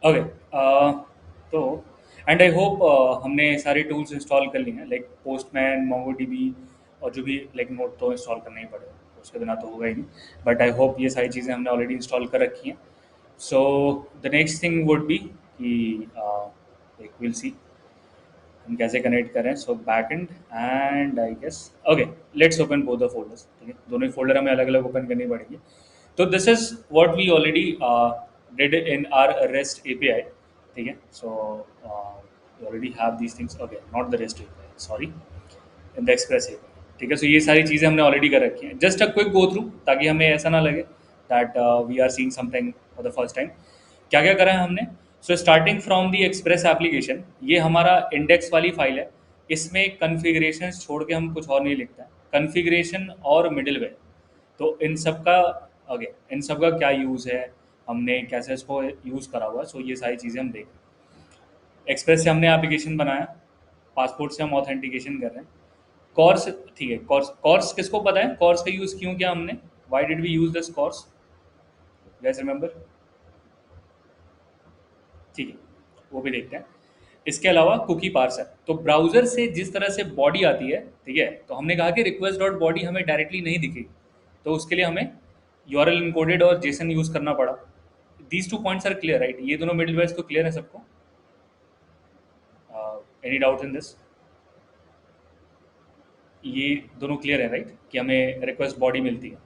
Okay. तो and I hope हमने सारे टूल्स इंस्टॉल कर लिए हैं, लाइक पोस्टमैन, मोंगोडीबी, और जो भी लाइक नोट तो इंस्टॉल करना ही पड़ेगा, उसके बिना तो होगा ही नहीं। बट आई होप ये सारी चीज़ें हमने ऑलरेडी इंस्टॉल कर रखी हैं। So the next thing would be कि लाइक विल सी हम कैसे कनेक्ट करें। So back end and I guess okay, let's open both the folders. ठीक है, दोनों ही फोल्डर हमें अलग अलग ओपन करनी पड़ेगी। तो this is what we already did in our rest API. ठीक है, so we already have these things, okay not the rest API, sorry, in the express API. ठीक है, सो ये सारी चीज़ें हमने ऑलरेडी कर रखी हैं। Just a quick go through, ताकि हमें ऐसा ना लगे that we are seeing something for the first time. क्या क्या करा है हमने? So starting from the express application, ये हमारा इंडेक्स वाली फाइल है। इसमें कन्फिग्रेशन छोड़ के हम कुछ और नहीं लिखता है, कन्फिग्रेशन और मिडिलवेयर। तो इन सब का, ओके, इन सब का क्या यूज़ है, हमने कैसे इसको यूज़ करा हुआ है, सो ये सारी चीज़ें हम देख। एक्सप्रेस से हमने एप्लीकेशन बनाया, पासपोर्ट से हम ऑथेंटिकेशन कर रहे हैं। कॉर्स, ठीक है, कॉर्स, कॉर्स किसको पता है कॉर्स का यूज़ क्यों किया हमने? Why did we use this CORS? Guess remember? ठीक है, वो भी देखते हैं। इसके अलावा कुकी पार्सर, तो ब्राउजर से जिस तरह से बॉडी आती है, ठीक है, तो हमने कहा कि रिक्वेस्ट डॉट बॉडी हमें डायरेक्टली नहीं दिखेगी, तो उसके लिए हमें यूआरएल इनकोडेड और जेसन यूज करना पड़ा। These two points are clear, right? ये दोनों मिडलवेयर्स तो क्लियर है सबको? Any doubt in this? ये दोनों क्लियर है, राइट, कि हमें रिक्वेस्ट बॉडी मिलती है?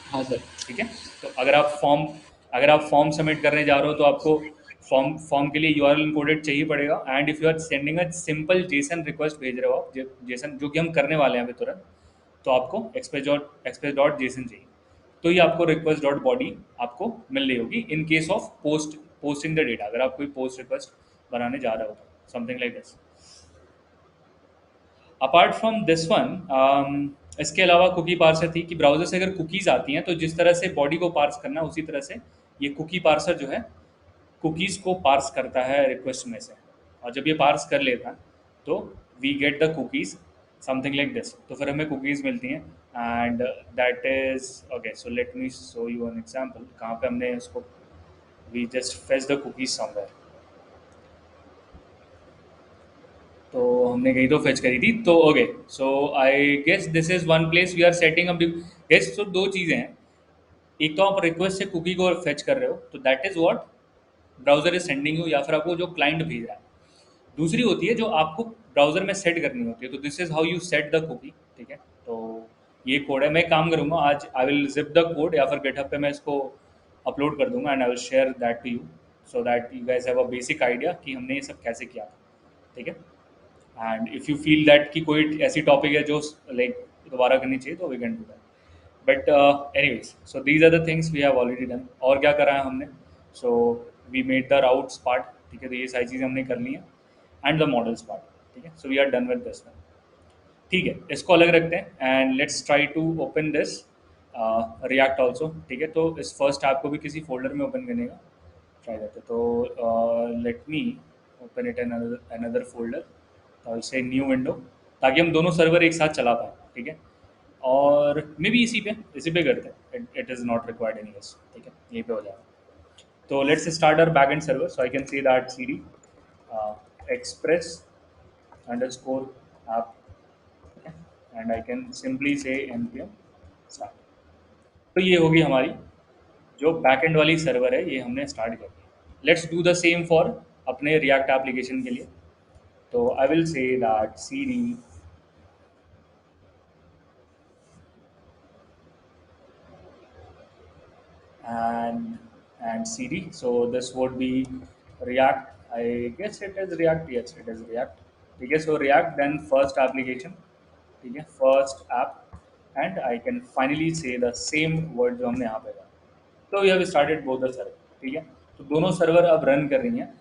हाँ सर। ठीक है, तो अगर आप फॉर्म सबमिट करने जा रहे हो तो आपको फॉर्म फॉर्म के लिए यूआरएल इनकोडेड चाहिए पड़ेगा। And if you are sending a simple JSON request भेज रहे हो आप, जेसन जो कि हम करने वाले हैं अभी तुरंत, तो आपको एक्सप्रेस डॉट जेसन चाहिए। तो ये आपको रिक्वेस्ट डॉट बॉडी आपको मिल रही होगी in case of posting the data, अगर आप कोई पोस्ट रिक्वेस्ट बनाने जा रहे हो तो something like this. Apart from this one, इसके अलावा कुकी पार्सर थी कि ब्राउजर से अगर कुकीज़ आती हैं तो जिस तरह से बॉडी को पार्स करना है, उसी तरह से ये कुकी पार्सर जो है कुकीज़ को पार्स करता है रिक्वेस्ट में से। और जब ये पार्स कर लेता है तो we get the cookies something like this, तो फिर हमें कुकीज़ मिलती हैं। And that is okay, so let me show you an example कहाँ पे हमने उसको, we just fetch the cookies somewhere. तो हमने कहीं तो फेच करी थी, तो okay, so I guess this is one place we are setting up. Guess, तो दो चीज़ें हैं। एक तो आप रिक्वेस्ट से कुकी को फेच कर रहे हो, तो that is what browser is sending you, या फिर आपको जो क्लाइंट भेज रहा है। दूसरी होती है जो आपको ब्राउजर में सेट करनी होती है, तो this is how you set the cookie. ठीक है, तो ये कोड है। मैं एक काम करूंगा आज, I will zip the code या फिर गिटहब पे मैं इसको अपलोड कर दूंगा, and I will share that to you, so that you guys have a basic idea कि हमने ये सब कैसे किया था। ठीक है, and if you feel that कि कोई ऐसी टॉपिक है जो लाइक दोबारा करनी चाहिए, तो we can do that. But anyways, so these are the things we have already done. और क्या करा है हमने? So we made the routes part. ठीक है, तो ये सारी चीज़ें हमने कर ली हैं, एंड द मॉडल्स पार्ट। ठीक है, so we are done with this one. ठीक है, इसको अलग रखते हैं and let's try to open this React also. ठीक है, तो इस फर्स्ट ऐप को भी किसी फोल्डर में ओपन करने का ट्राई करते हैं। तो let me open it in another folder, और से न्यू विंडो, ताकि हम दोनों सर्वर एक साथ चला पाएँ। ठीक है, और मे भी इसी पे करते हैं, it is not required anyways. ठीक है, यहीं पे हो जाएगा। तो let's start our back end server, so I can see that C D express underscore app, and I can simply say npm start. तो ये होगी हमारी जो बैकएंड वाली सर्वर है, ये हमने स्टार्ट कर दी। Let's do the same for अपने रिएक्ट एप्लीकेशन के लिए। तो I will say that C D and cd, so this would be react, I guess it is react, yes it is react. Okay, so react, then first application. ठीक है, first app, and I can finally say the same word जो हमने यहाँ पे कहा। तो we have started both the server. ठीक है, तो दोनों सर्वर अब रन कर रही हैं।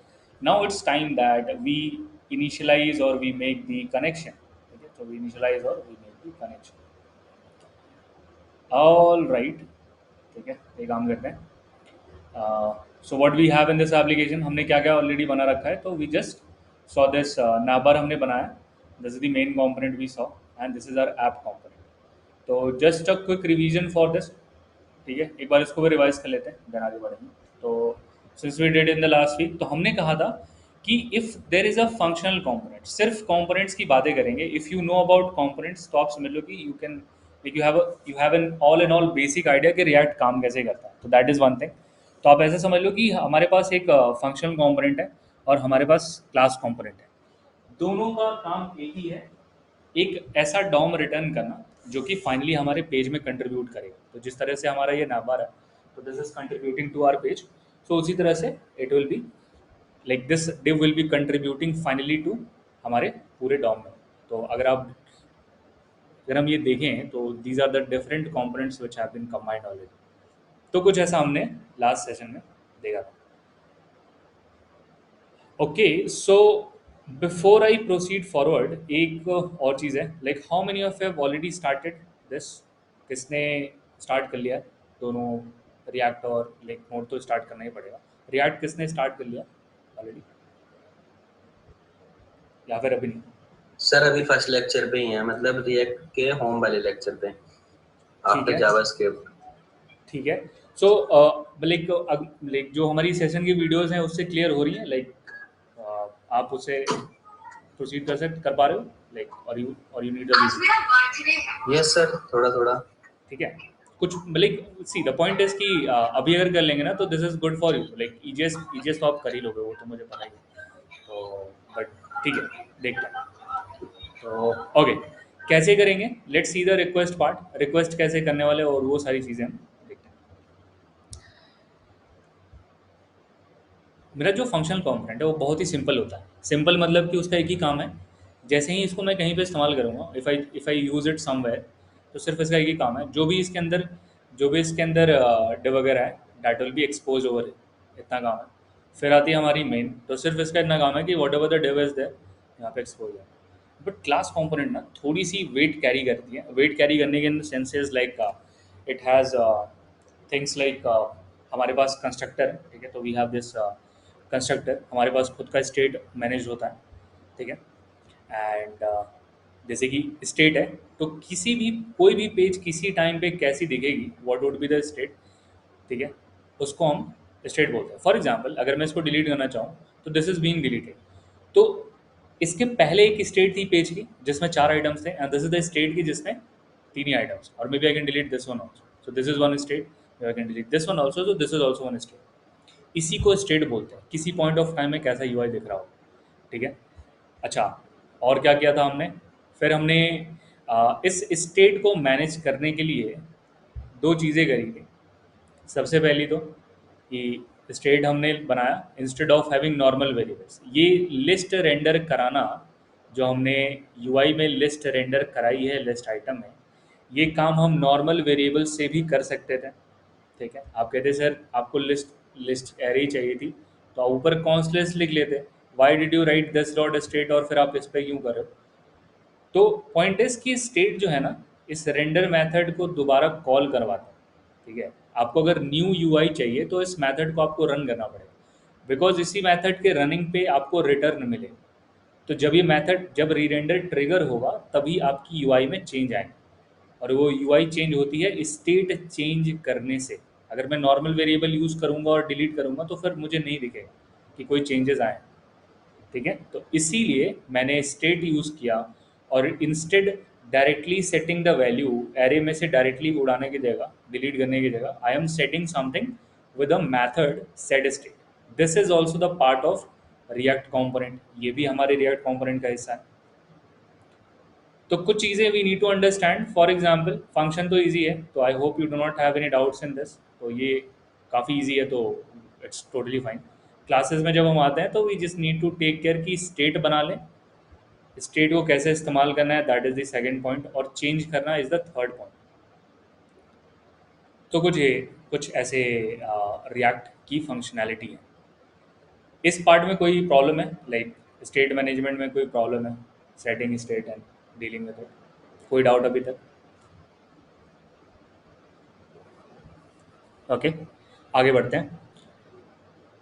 Now it's time that we initialize और वी मेक द कनेक्शन। ठीक है, तो वी इनिशियलाइज और we make the connection. All right, ठीक है, ये काम करते हैं। So what we have in this application, हमने क्या क्या ऑलरेडी बना रखा है, तो we just saw this navbar हमने बनाया, this is the main component we saw, and this is our app component. तो just a quick revision for this. ठीक है, एक बार इसको भी रिवाइज कर लेते हैं, देन आगे बढ़ेंगे। तो since we did in the last week, तो हमने कहा था कि if there is a functional component, सिर्फ कंपोनेंट्स की बातें करेंगे। If you know about components तो आप समझ लो कि you have an all in all basic idea कि रिएक्ट काम कैसे करता है। तो दैट इज वन थिंग। तो आप ऐसे समझ लो कि हमारे पास एक फंक्शनल कंपोनेंट है और हमारे पास क्लास कंपोनेंट है। दोनों का काम एक ही है, एक ऐसा डॉम रिटर्न करना जो कि फाइनली हमारे पेज में कंट्रीब्यूट करेगा। तो जिस तरह से हमारा ये नंबर है, तो this is contributing to our page. So उसी तरह से it will be like this div will be contributing finally to हमारे पूरे डॉम में। तो अगर हम ये देखें तो these are the different components which have been combined already. तो कुछ ऐसा हमने लास्ट सेशन में देखा था। Okay, so before I proceed forward, एक और चीज़ है, like how many of you have already started this? किसने स्टार्ट कर लिया है? दोनों रिएक्ट और लाइक नोड तो स्टार्ट करना ही पड़ेगा। रिएक्ट किसने स्टार्ट कर लिया ऑलरेडी, या फिर अभी नहीं? सर अभी फर्स्ट लेक्चर पे ही है, मतलब रिएक्ट के होम वाले लेक्चर पे, ठीक आफ्टर है, जावास्क्रिप्ट। ठीक है। सो लाइक जो हमारी सेशन की वीडियोस हैं उससे क्लियर हो रही है, लाइक आप उसे प्रोसीड कर पा रहे हो, लाइक और you need a yes sir, थोड़ा थोड़ा। ठीक है। कुछ like see the point is कि अभी अगर कर लेंगे ना तो this is good for you, like EGS तो आप कर ही लोगे, वो तो मुझे पता ही है। तो बट ठीक है, देखते हैं। तो ओके, कैसे करेंगे? Let's see the request part. Request कैसे करने वाले और वो सारी चीज़ें हम देखते हैं। मेरा जो फंक्शनल कॉम्पोनेंट है वो बहुत ही सिंपल होता है। सिंपल मतलब कि उसका एक ही काम है। जैसे ही इसको मैं कहीं पे इस्तेमाल करूँगा, if I use it somewhere, तो सिर्फ इसका एक ही काम है, जो भी इसके अंदर डिव वगैरह है that will be expose over, इतना काम है। फिर आती है हमारी मेन, तो सिर्फ इसका इतना काम है कि whatever the div is there यहाँ पे एक्सपोज है। बट क्लास कंपोनेंट ना थोड़ी सी वेट कैरी करती है। वेट कैरी करने के senses like it has things like हमारे पास कंस्ट्रक्टर है, ठीक है, तो वी हैव दिस कंस्ट्रक्टर, हमारे पास खुद का स्टेट मैनेज होता है, ठीक है। एंड जैसे कि स्टेट है, तो किसी भी कोई भी पेज किसी टाइम पे कैसी दिखेगी, what would be the state, ठीक है, उसको हम स्टेट बोलते हैं। फॉर एग्जाम्पल अगर मैं इसको डिलीट करना चाहूँ तो दिस इज बीइंग डिलीटेड, तो इसके पहले एक स्टेट थी पेज की जिसमें 4 आइटम्स थे, and this is the state की जिसमें 3 ही आइटम्स, और maybe I can delete this one also, so this is one state, I can delete this one also, so this is also one state. इसी को state बोलते हैं, किसी point of time में कैसा यूआई दिख रहा हो, ठीक है। अच्छा, और क्या किया था हमने? फिर हमने इस स्टेट को मैनेज करने के लिए दो चीज़ें करी थी। सबसे पहली तो कि स्टेट हमने बनाया instead of having normal variables, ये लिस्ट रेंडर कराना, जो हमने यूआई में लिस्ट रेंडर कराई है लिस्ट आइटम में, ये काम हम नॉर्मल वेरिएबल से भी कर सकते थे, ठीक है। आप कहते सर आपको लिस्ट लिस्ट एरे चाहिए थी, तो आप ऊपर कॉन्स्ट लिस्ट लिख लेते, why did you right this dot state, और फिर आप इस पर क्यों कर रहे हो? तो पॉइंट इज कि स्टेट जो है ना, इस रेंडर मेथड को दोबारा कॉल करवाता है, ठीक है। आपको अगर न्यू यूआई चाहिए तो इस मेथड को आपको रन करना पड़ेगा, बिकॉज इसी मेथड के रनिंग पे आपको रिटर्न मिले। तो जब ये मेथड जब री रेंडर ट्रिगर होगा तभी आपकी यूआई में चेंज आएंगे, और वो यूआई चेंज होती है स्टेट चेंज करने से। अगर मैं नॉर्मल वेरिएबल यूज़ करूंगा और डिलीट करूंगा तो फिर मुझे नहीं दिखेगा कि कोई चेंजेस आए, ठीक है। तो इसीलिए मैंने स्टेट यूज़ किया, और instead directly setting the value array में से डायरेक्टली उड़ाने की जगह, डिलीट करने की जगह, I am setting something with a method set state. This is also the part of react component, ये भी हमारे रिएक्ट कंपोनेंट का हिस्सा है। तो कुछ चीज़ें we need to understand, for example function तो ईजी है, तो I hope you do not have any doubts in this, तो ये काफ़ी ईजी है, तो इट्स टोटली फाइन। क्लासेस में जब हम आते हैं तो we just need to take care कि स्टेट बना लें, स्टेट को कैसे इस्तेमाल करना है that is the second point, और चेंज करना इज़ द थर्ड पॉइंट। तो कुछ ऐसे रिएक्ट की फंक्शनैलिटी है। इस पार्ट में कोई प्रॉब्लम है, लाइक स्टेट मैनेजमेंट में कोई प्रॉब्लम है, setting state and dealing with it, कोई डाउट अभी तक? ओके, आगे बढ़ते हैं।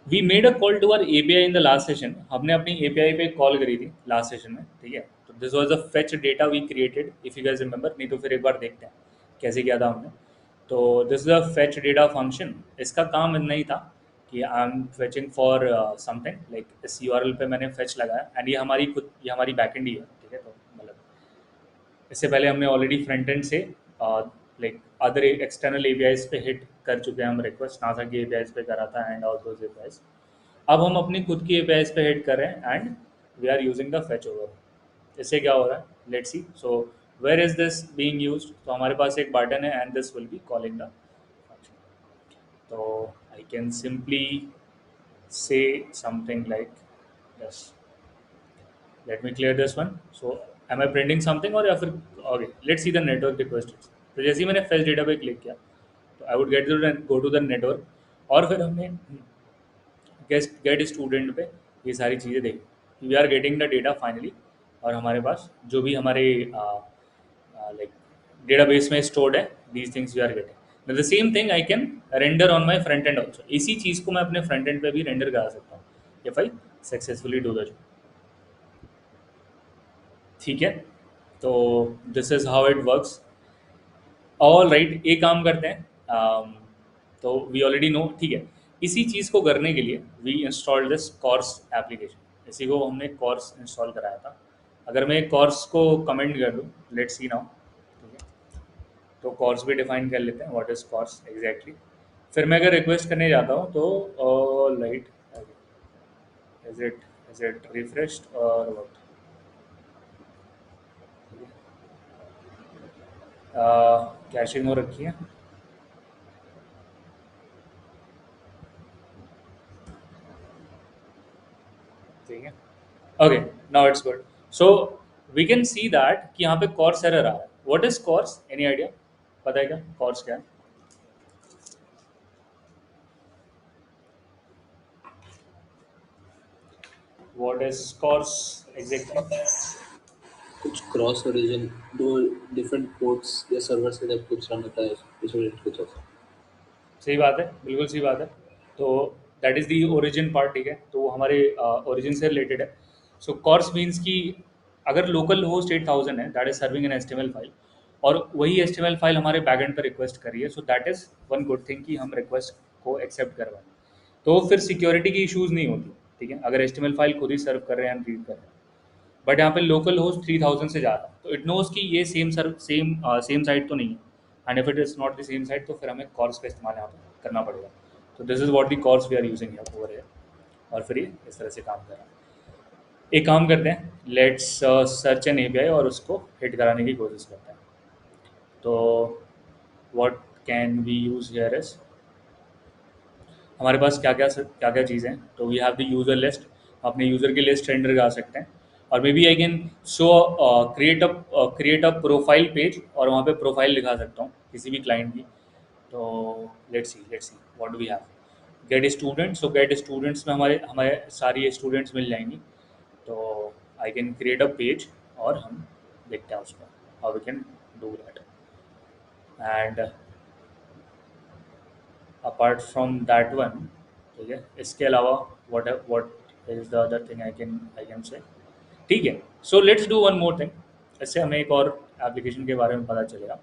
We made a call to our API in the last session, हमने अपनी एपीआई पे कॉल करी थी लास्ट सेशन में, ठीक है। तो this was a fetch data we created, if you guys remember, नहीं तो फिर एक बार देखते हैं कैसे किया था हमने। तो this is a fetch data function. इसका काम नहीं था कि I am fetching for something like इस यूआरएल पे मैंने फेच लगाया एंड ये हमारी बैकएंड ही है, ठीक है। तो मतलब इससे पहले हमने ऑलरेडी फ्रंट एंड से लाइक अदर एक्सटर्नल एपीआईज पे हिट कर चुके हैं हम रिक्वेस्ट, नासा की एपीआईज पे करा था एंड ऑल दोज एपीआईज। अब हम अपनी खुद की एपीआईज पे हिट कर रहे हैं and we are using the fetch over. इससे क्या हो रहा है, let's see. So where is this being used, तो हमारे पास एक बटन है and this will be calling the function. तो I can simply say something like this. Let me clear this one. So am I printing something or या फिर okay, let's see the network request। तो जैसे ही मैंने fetch data पे click किया तो I would go to the network और फिर हमने गेट स्टूडेंट पे ये सारी चीज़ें देखी। We are getting the data finally और हमारे पास जो भी हमारे लाइक डेटाबेस में स्टोर्ड है these things we are getting. The same thing I can render on my front end also. इसी चीज़ को मैं अपने फ्रंट एंड पे भी रेंडर करा सकता हूँ if I successfully do the job, ठीक है। तो this is how it works. All right, एक काम करते हैं। तो वी ऑलरेडी नो, ठीक है। इसी चीज़ को करने के लिए we install this CORS application. इसी को हमने कोर्स इंस्टॉल कराया था। अगर मैं कोर्स को कमेंट कर दूँ, लेट्स सी नाउ, ठीक है। तो कोर्स भी डिफाइन कर लेते हैं, व्हाट इज कोर्स एग्जैक्टली। फिर मैं अगर रिक्वेस्ट करने जाता हूँ तो all right, is it refreshed और व्हाट, कैशिंग हो रखी है, ठीक है। Okay, now it's good. So we can see that कि यहाँ पे कॉर्स एरर आ रहा है। What is CORS, any idea? पता है क्या कॉर्स क्या है? What is CORS exactly? कुछ क्रॉस ओरिजिन, दो डिफरेंट पोर्ट्स या सर्वर से जब कुछ रन होता है इस वजह कुछ ऐसा। सही बात है, बिल्कुल सही बात है। तो that is the origin part, ठीक है। तो वो हमारे ओरिजिन से रिलेटेड है। सो कॉर्स मीन्स कि अगर लोकल होस्ट 8000 है that is serving an HTML file और वही एचटीएमएल फाइल हमारे बैकएंड पर रिक्वेस्ट करी है, so that is one good thing कि हम रिक्वेस्ट को एक्सेप्ट करवाएं। तो फिर सिक्योरिटी की इश्यूज़ नहीं होती, ठीक है, अगर एचटीएमएल फाइल खुद ही सर्व कर रहे हैं, हम रीड कर रहे हैं। बट यहाँ पे लोकल होस्ट 3000 से ज़्यादा, तो इट नोज कि ये सेम साइट तो नहीं है। And if it is not the same site तो फिर हमें कॉर्स का इस्तेमाल यहाँ पे करना पड़ेगा। तो this is what the CORS we are using over here. और फिर ये इस तरह से काम कर रहा है। एक काम करते हैं, लेट्स सर्च एन एपीआई और उसको हिट कराने की कोशिश करते हैं। तो what can we use here is, हमारे पास क्या क्या चीज़ें हैं। तो we have the user list, अपने यूज़र की लिस्ट रेंडर कर सकते हैं। और maybe I can show create a profile page और वहाँ पे प्रोफाइल लिखा सकता हूँ किसी भी क्लाइंट की। तो let's see what do we have. Get students, so get students में हमारे हमारे सारी स्टूडेंट्स मिल जाएंगी। तो I can create a page और हम देखते हैं उसको how we can do that. And apart from that one, ठीक है, इसके अलावा what is the other thing I can say, ठीक है। So let's do one more thing, इससे हमें एक और एप्लीकेशन के बारे में पता चलेगा,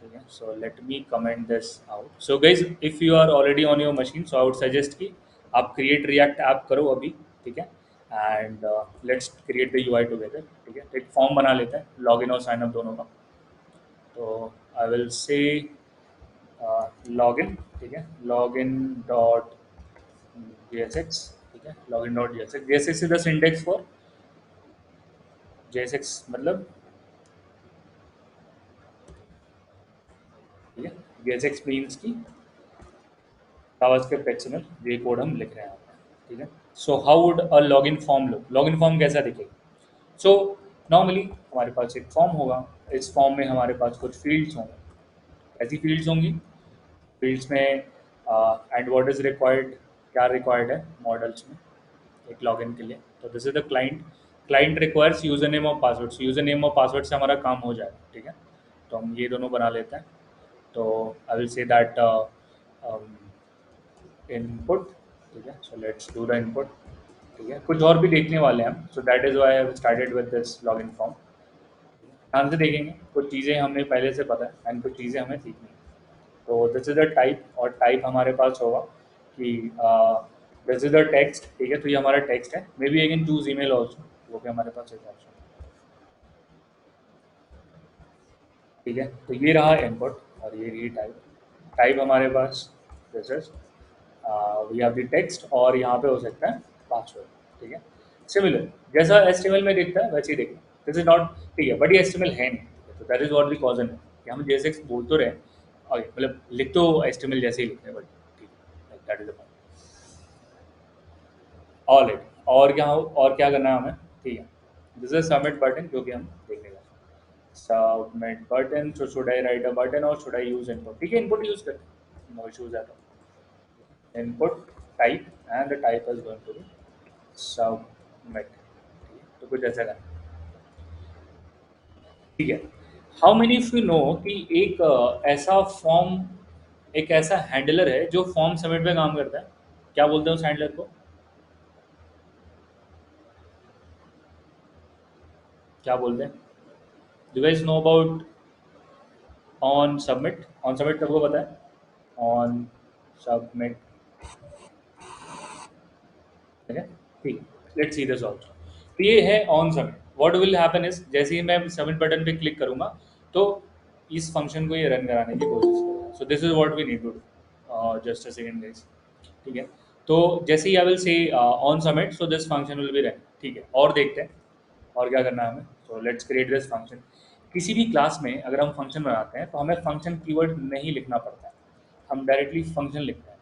ठीक है। So let me comment this out. So guys, if you are already on your machine, so I would suggest कि आप क्रिएट रिएक्ट ऐप करो अभी, ठीक है। And let's create the UI together, ठीक है। तो एक फॉर्म बना लेते हैं, लॉग इन और साइन अप दोनों का। तो आई विल से लॉग इन, ठीक है, लॉग इन डॉट JSX, ठीक है, log in dot JSX। JSX is the syntax for JSX मतलब, ठीक है, JSX मीन्स की जावास्क्रिप्ट एक्सएमएल, ये कोड हम लिख रहे हैं, ठीक है। So how would a login form look, login form कैसा दिखेगा? सो नॉर्मली हमारे पास एक फॉर्म होगा, इस फॉर्म में हमारे पास कुछ फील्ड्स होंगे। ऐसी फील्ड्स होंगी, फील्ड्स में एंड व्हाट इज रिक्वायर्ड, क्या रिक्वायर्ड है मॉडल्स में एक लॉगिन के लिए। तो this is the client, client requires user name और पासवर्ड। सो यूजर नेम और पासवर्ड से हमारा काम हो जाएगा, ठीक है। तो हम ये दोनों बना लेते हैं। तो I will say that input, ठीक है। So let's do the input, ठीक है। कुछ और भी देखने वाले हैं हम, सो that is why I have started with this login form. ध्यान से देखेंगे, कुछ चीज़ें हमें पहले से पता है एंड कुछ चीज़ें हमें सीखनी है। तो दिस इज द टाइप, और टाइप हमारे पास होगा कि दिस इज द टेक्स्ट, ठीक है, तो ये हमारा टेक्स्ट है। Maybe I can choose email also, वो भी हमारे पास एक ऑप्शन, ठीक है। तो ये रहा इनपुट और ये रही टाइप। टाइप हमारे पास this is we have the text, और यहाँ पे हो सकता है पासवर्ड, ठीक है। सिमिलर जैसा HTML में दिखता है वैसे ही दिखता है, दिस इज नॉट, ठीक है, बट ये HTML है नहीं, तो दैट इज व्हाट द कॉजन है कि हम जैसे बोल तो रहे, और मतलब लिख तो HTML जैसे ही लिखते हैं, बट ठीक है, that is the point. All it, और क्या हो, और क्या करना है हमें, ठीक है। दिस इज सबमिट बटन, जो कि हम देखने का submit button. So should I write a button और शुड आई यूज इनपुट, ठीक है, इनपुट यूज करते हैं, no issues at all. Input type and the type is going to be submit, तो कुछ ऐसा करना, ठीक है। How many of you know कि एक ऐसा फॉर्म, एक ऐसा हैंडलर है जो फॉर्म सबमिट पे काम करता है, क्या बोलते हैं उस हैंडलर को, क्या बोलते हैं? Do guys know about on submit? On submit सबको पता है, ऑन सबमिट, ठीक है, ठीक। Let's see this also. तो ये है on submit. What will happen is, जैसे ही मैं सबमिट बटन पे क्लिक करूंगा तो इस फंक्शन को ये रन कराने की कोशिश करेगा। So this is what we need to do, just a second guys, ठीक है। तो जैसे ही I will say on submit, so this function will be run, ठीक है। और देखते हैं और क्या करना है हमें। So let's create this function. किसी भी क्लास में अगर हम फंक्शन बनाते हैं तो हमें फंक्शन कीवर्ड नहीं लिखना पड़ता है, हम डायरेक्टली फंक्शन लिखते हैं।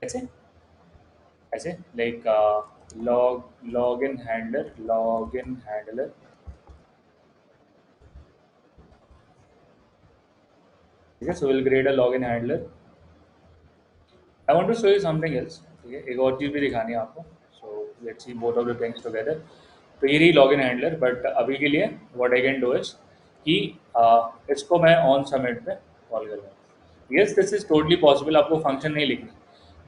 कैसे? ऐसे लाइक लॉग इन हैंडलर, ठीक है। So will create a login handler. I want to show you something else, ठीक है, एक और चीज़ भी दिखानी है आपको। So let's see both of the things together. तो ये रही लॉग इन हैंडलर, बट अभी के लिए what I can do is कि इसको मैं ऑन सबमिट पे कॉल करूँगा। Yes, this is totally possible, आपको फंक्शन नहीं लिखनी,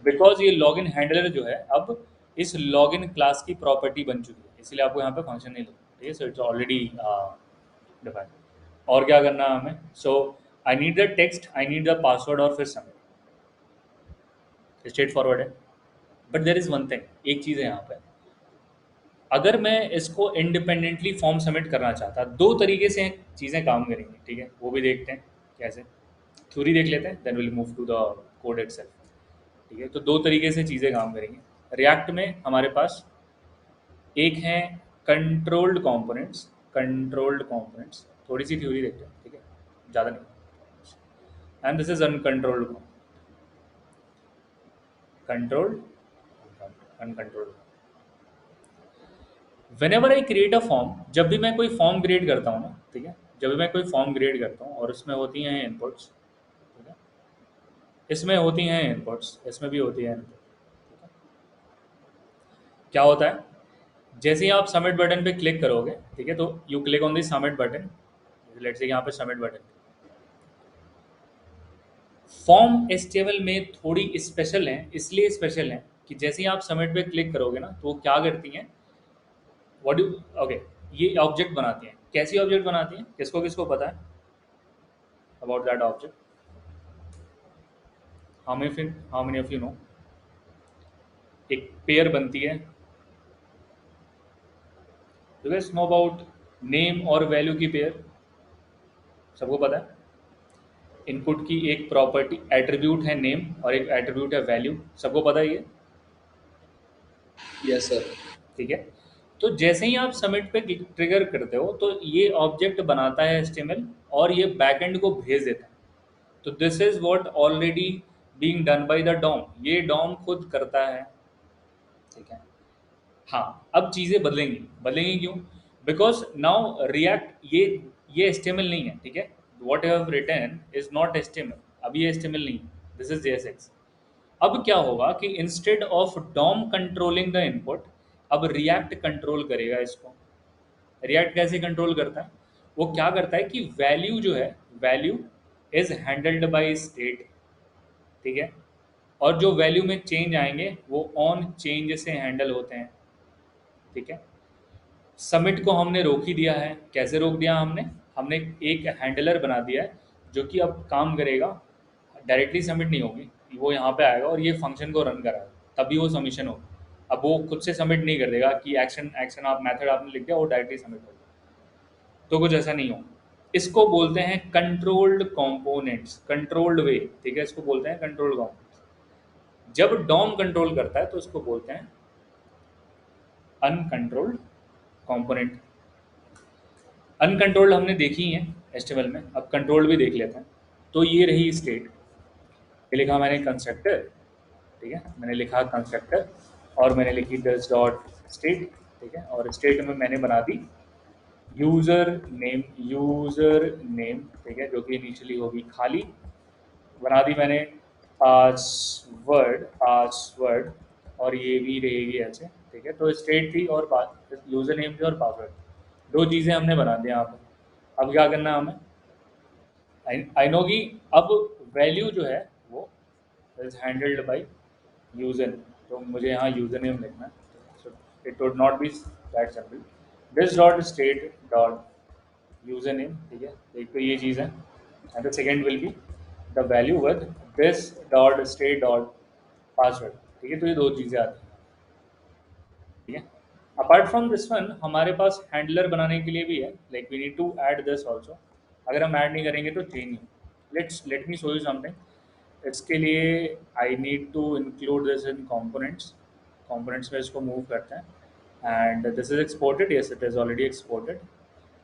बिकॉज ये लॉग इन हैंडलर जो है अब इस लॉग इन क्लास की प्रॉपर्टी बन चुकी है, इसलिए आपको यहाँ पे फंक्शन नहीं लिखना, ठीक है। So it's already defined. और क्या करना है हमें, so I need the text, I need the password और फिर सबमिट, स्ट्रेट फॉरवर्ड है। But there is one thing, एक चीज़ है यहाँ पे, अगर मैं इसको इंडिपेंडेंटली फॉर्म सबमिट करना चाहता, दो तरीके से चीज़ें काम करेंगी, ठीक है, वो भी देखते हैं कैसे। थ्योरी देख लेते हैं, then will move to the code itself, ठीक है। तो दो तरीके से चीज़ें काम करेंगी। रिएक्ट में हमारे पास एक है कंट्रोल्ड कंपोनेंट्स, कंट्रोल्ड कंपोनेंट्स, थोड़ी सी थ्योरी देखते हैं, ठीक है, ज़्यादा नहीं। And this is uncontrolled, controlled, uncontrolled. When ever I create a form, जब भी मैं कोई फॉर्म क्रिएट करता हूँ ना, ठीक है, जब भी मैं कोई फॉर्म क्रिएट करता हूँ और उसमें होती हैं इनपुट्स, ठीक है, इसमें होती हैं इनपुट्स, इसमें भी होती है इनपुट, ठीक है। क्या होता है, जैसे ही आप सबमिट बटन पे क्लिक करोगे, ठीक है, तो you click on the submit button, let's say यहाँ पे सबमिट बटन। फॉर्म HTML में थोड़ी स्पेशल है, इसलिए स्पेशल है कि जैसे ही आप सबमिट पे क्लिक करोगे ना, तो वो क्या करती हैं, व्हाट डू, ओके, ये ऑब्जेक्ट बनाती हैं। कैसी ऑब्जेक्ट बनाती हैं, किसको किसको पता है about that object? How many of you no, एक पेयर बनती है, you guys know about name और वैल्यू की पेयर, सबको पता है। इनपुट की एक प्रॉपर्टी एट्रीब्यूट है नेम और एक एट्रीब्यूट है वैल्यू, सबको पता है ये, Yes, sir. ठीक है। तो जैसे ही आप सबमिट पे ट्रिगर करते हो तो ये ऑब्जेक्ट बनाता है HTML और ये बैकएंड को भेज देता है। तो this is what already being done by the DOM, ये डॉम खुद करता है, ठीक है। हाँ, अब चीज़ें बदलेंगी, बदलेंगी क्यों? बिकॉज नाउ रिएक्ट ये HTML नहीं है, ठीक है। What you have written is not HTML, अब ये HTML नहीं है, दिस इज JSX। अब क्या होगा कि instead of DOM controlling the input, अब रिएक्ट कंट्रोल करेगा इसको। रिएक्ट कैसे कंट्रोल करता है, वो क्या करता है कि वैल्यू जो है, value is handled by state, ठीक है, और जो वैल्यू में चेंज आएंगे वो ऑन चेंज से हैंडल होते हैं, ठीक है। सबमिट को हमने रोक ही दिया है, कैसे रोक दिया हमने, एक हैंडलर बना दिया है जो कि अब काम करेगा, डायरेक्टली सबमिट नहीं होगी, वो यहाँ पे आएगा और ये फंक्शन को रन कराएगा, तभी वो सबमिशन होगा। अब वो खुद से सबमिट नहीं कर देगा कि एक्शन एक्शन आप मेथड आपने लिख दिया, वो डायरेक्टली सबमिट हो जाएगा। तो कुछ ऐसा नहीं हो। इसको बोलते हैं कंट्रोल्ड कंपोनेंट्स, कंट्रोल्ड वे, ठीक है, इसको बोलते हैं कंट्रोल्ड कंपोनेंट्स। जब डॉम कंट्रोल करता है तो इसको बोलते हैं अनकंट्रोल्ड कंपोनेंट। अनकंट्रोल्ड हमने देखी ही है HTML में, अब कंट्रोल्ड भी देख लेते हैं। तो ये रही स्टेट, ये लिखा मैंने कंस्ट्रक्टर, ठीक है, मैंने लिखा कंस्ट्रक्टर और मैंने लिखी दिस डॉट स्टेट, ठीक है, और स्टेट में मैंने बना दी यूज़र नेम, ठीक है, जो कि इनिशियली होगी खाली, बना दी मैंने पासवर्ड और ये भी रहेगी ऐसे, ठीक है। तो स्टेट थी और यूज़र नेम थी और पासवर्ड, दो चीज़ें हमने बना दी यहाँ पर। अब क्या करना है हमें, आई नो कि अब वैल्यू जो है वो इज हैंडल्ड बाय यूज़र, तो मुझे यहाँ यूज़र नेम लिखना है, so it would not be that simple, this dot state dot user name, ठीक है, एक तो ये चीज़ है, and the second will be the value with this dot state dot password, ठीक है। तो ये दो चीज़ें आती हैं, ठीक है। अपार्ट फ्रॉम दिस वन हमारे पास हैंडलर बनाने के लिए भी है, like we need to add this also. अगर हम ऐड नहीं करेंगे तो चेंज नहीं। Let me show you something. इसके लिए I need to include this in components, components में इसको मूव करते हैं and this is exported, yes it is already exported.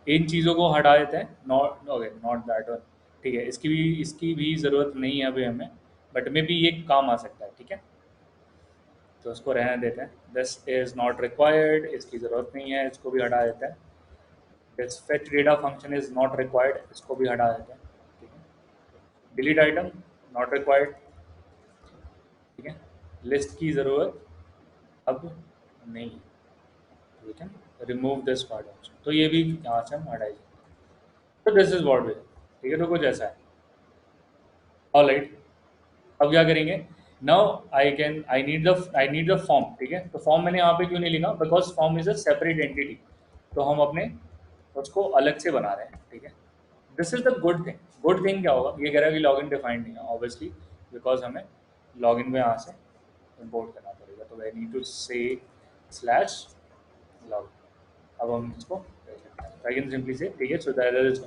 इन चीज़ों को हटा देते हैं, not okay not that one, ठीक है, इसकी भी ज़रूरत नहीं है अभी हमें, बट मे बी ये काम आ सकता है, ठीक है। तो इसको रहने देते हैं, दिस इज़ नॉट रिक्वायर्ड, इसकी ज़रूरत नहीं है, इसको भी हटा देते हैं। This fetch data function is not required, इसको भी हटा देते हैं, ठीक है। डिलीट आइटम नॉट रिक्वायर्ड, ठीक है। लिस्ट की ज़रूरत अब नहीं, we can remove this part also, तो ये भी यहाँ से हम हटाएंगे। तो दिस इज़ व्हाट वे, ठीक है, तो कुछ ऐसा है। ऑलराइट, अब क्या करेंगे, now I need the form, ठीक है। तो फॉर्म मैंने यहाँ पे क्यों नहीं लिखा, because form is a separate entity, तो हम अपने उसको अलग से बना रहे हैं, ठीक है। This is the good thing क्या होगा, ये कह रहा है कि लॉगिन डिफाइंड नहीं है, ऑब्वियसली बिकॉज हमें लॉगिन में यहाँ से इम्पोर्ट करना पड़ेगा, तो I need to say slash log. अब हम इसको आई कैन सिंपली से, ठीक है, so that is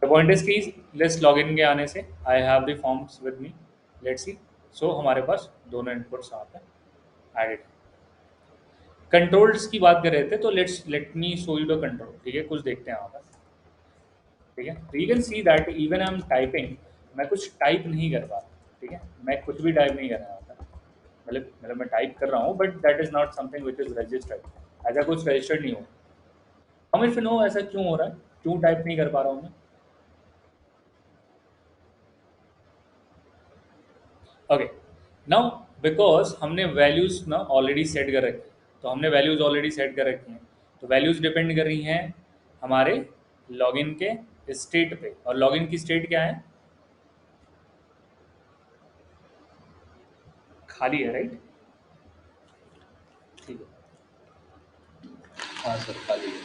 the point is की लेट्स लॉगिन के आने से I have the forms with me, let's see. So हमारे पास दोनों इनपुट्स यहाँ पे एडिड। कंट्रोल्स की बात कर रहे थे, तो late me show you the control, ठीक है, कुछ देखते हैं यहाँ पर, ठीक है। तो you can see that even I am typing, मैं कुछ टाइप नहीं कर पा रहा, ठीक है, मैं कुछ भी टाइप नहीं कर रहा होता, मतलब मैं टाइप कर रहा हूँ but that is not something which is registered, ऐसा कुछ रजिस्टर्ड नहीं हो। हम इफ नो ऐसा क्यों हो रहा है, क्यों टाइप नहीं कर पा रहा हूँ मैं। ओके, नाउ बिकॉज हमने वैल्यूज ना ऑलरेडी सेट कर रखी है, तो हमने वैल्यूज ऑलरेडी सेट कर रखी हैं, तो वैल्यूज डिपेंड कर रही हैं हमारे लॉगिन के स्टेट पे, और लॉगिन की स्टेट क्या है, खाली है, राइट, ठीक है। हाँ सर, खाली है।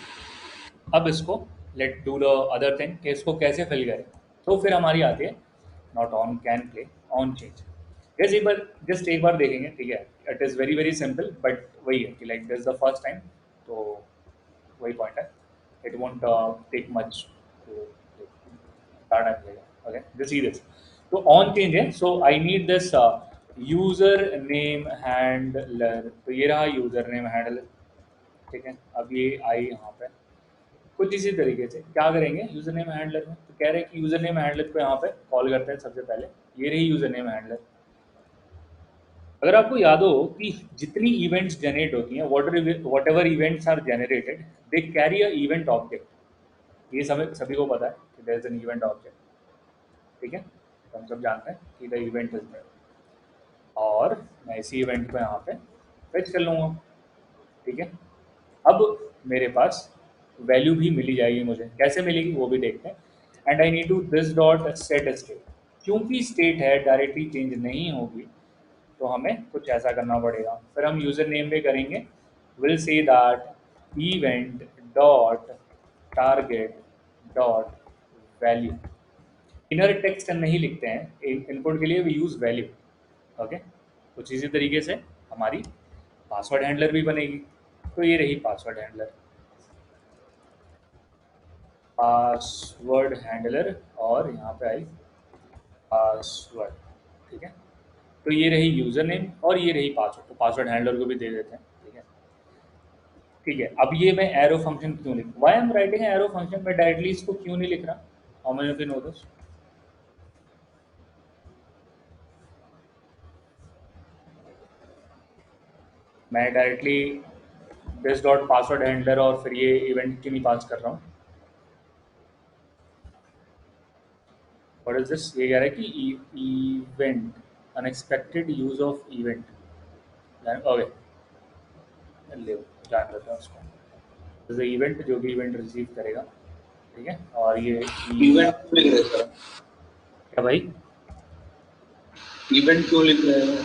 अब इसको let do the other thing कि इसको कैसे फिल करें, तो फिर हमारी आती है not on can play on change. जैसे एक बार देखेंगे, ठीक है, it is very very simple, but वही है कि like this the first time, तो वही पॉइंट है, it won't take much time लगेगा। ओके, जस्ट सी दिस, तो ऑन चेंज है, so I need this user name handler, तो ये रहा यूज़र नेम हैंडलर, ठीक है। अब ये आई यहाँ पे कुछ इसी तरीके से क्या करेंगे यूज़र नेम हैंडलर में, तो कह रहे हैं कि यूज़र नेम हैंडलर को यहाँ पे कॉल करते हैं सबसे पहले, ये रही यूज़र नेम हैंडलर। अगर आपको याद हो कि जितनी इवेंट्स जनरेट होती हैं, whatever events are generated, they carry a event object, ये सभी को पता है कि there is an event object, ठीक है, तो हम सब जानते हैं कि द इवेंट इज देयर, और मैं इसी इवेंट को यहाँ पे फेच कर लूँगा, ठीक है। अब मेरे पास वैल्यू भी मिली जाएगी, मुझे कैसे मिलेगी वो भी देखते हैं। And I need to this dot set state, क्योंकि स्टेट है डायरेक्टली चेंज नहीं होगी, तो हमें कुछ ऐसा करना पड़ेगा। फिर हम यूज़र नेम पे करेंगे, will say that event dot target dot value. Inner text नहीं लिखते हैं इनपुट के लिए, वी यूज़ वैल्यू, ओके, कुछ इसी तरीके से हमारी पासवर्ड हैंडलर भी बनेगी। तो ये रही पासवर्ड हैंडलर, पासवर्ड हैंडलर, और यहाँ पे आई पासवर्ड। ठीक है, तो ये रही यूज़र नेम और ये रही पासवर्ड, तो पासवर्ड हैंडलर को भी दे देते हैं। ठीक है, ठीक है। अब ये मैं एरो फंक्शन क्यों लिख, why am writing arrow function, मैं डायरेक्टली इसको क्यों नहीं लिख रहा? How many of you know this? मैं directly this dot password handler और फिर ये इवेंट क्यों नहीं पास कर रहा हूँ? What is this? ये कह रहा है कि event, unexpected use of event. Okay, ले जान लेते हैं उसको। इवेंट, जो भी इवेंट रिसीव करेगा, ठीक है। और ये इवेंट क्यों लिख रहे हैं सर? क्या भाई? इवेंट क्यों लिख रहे हैं?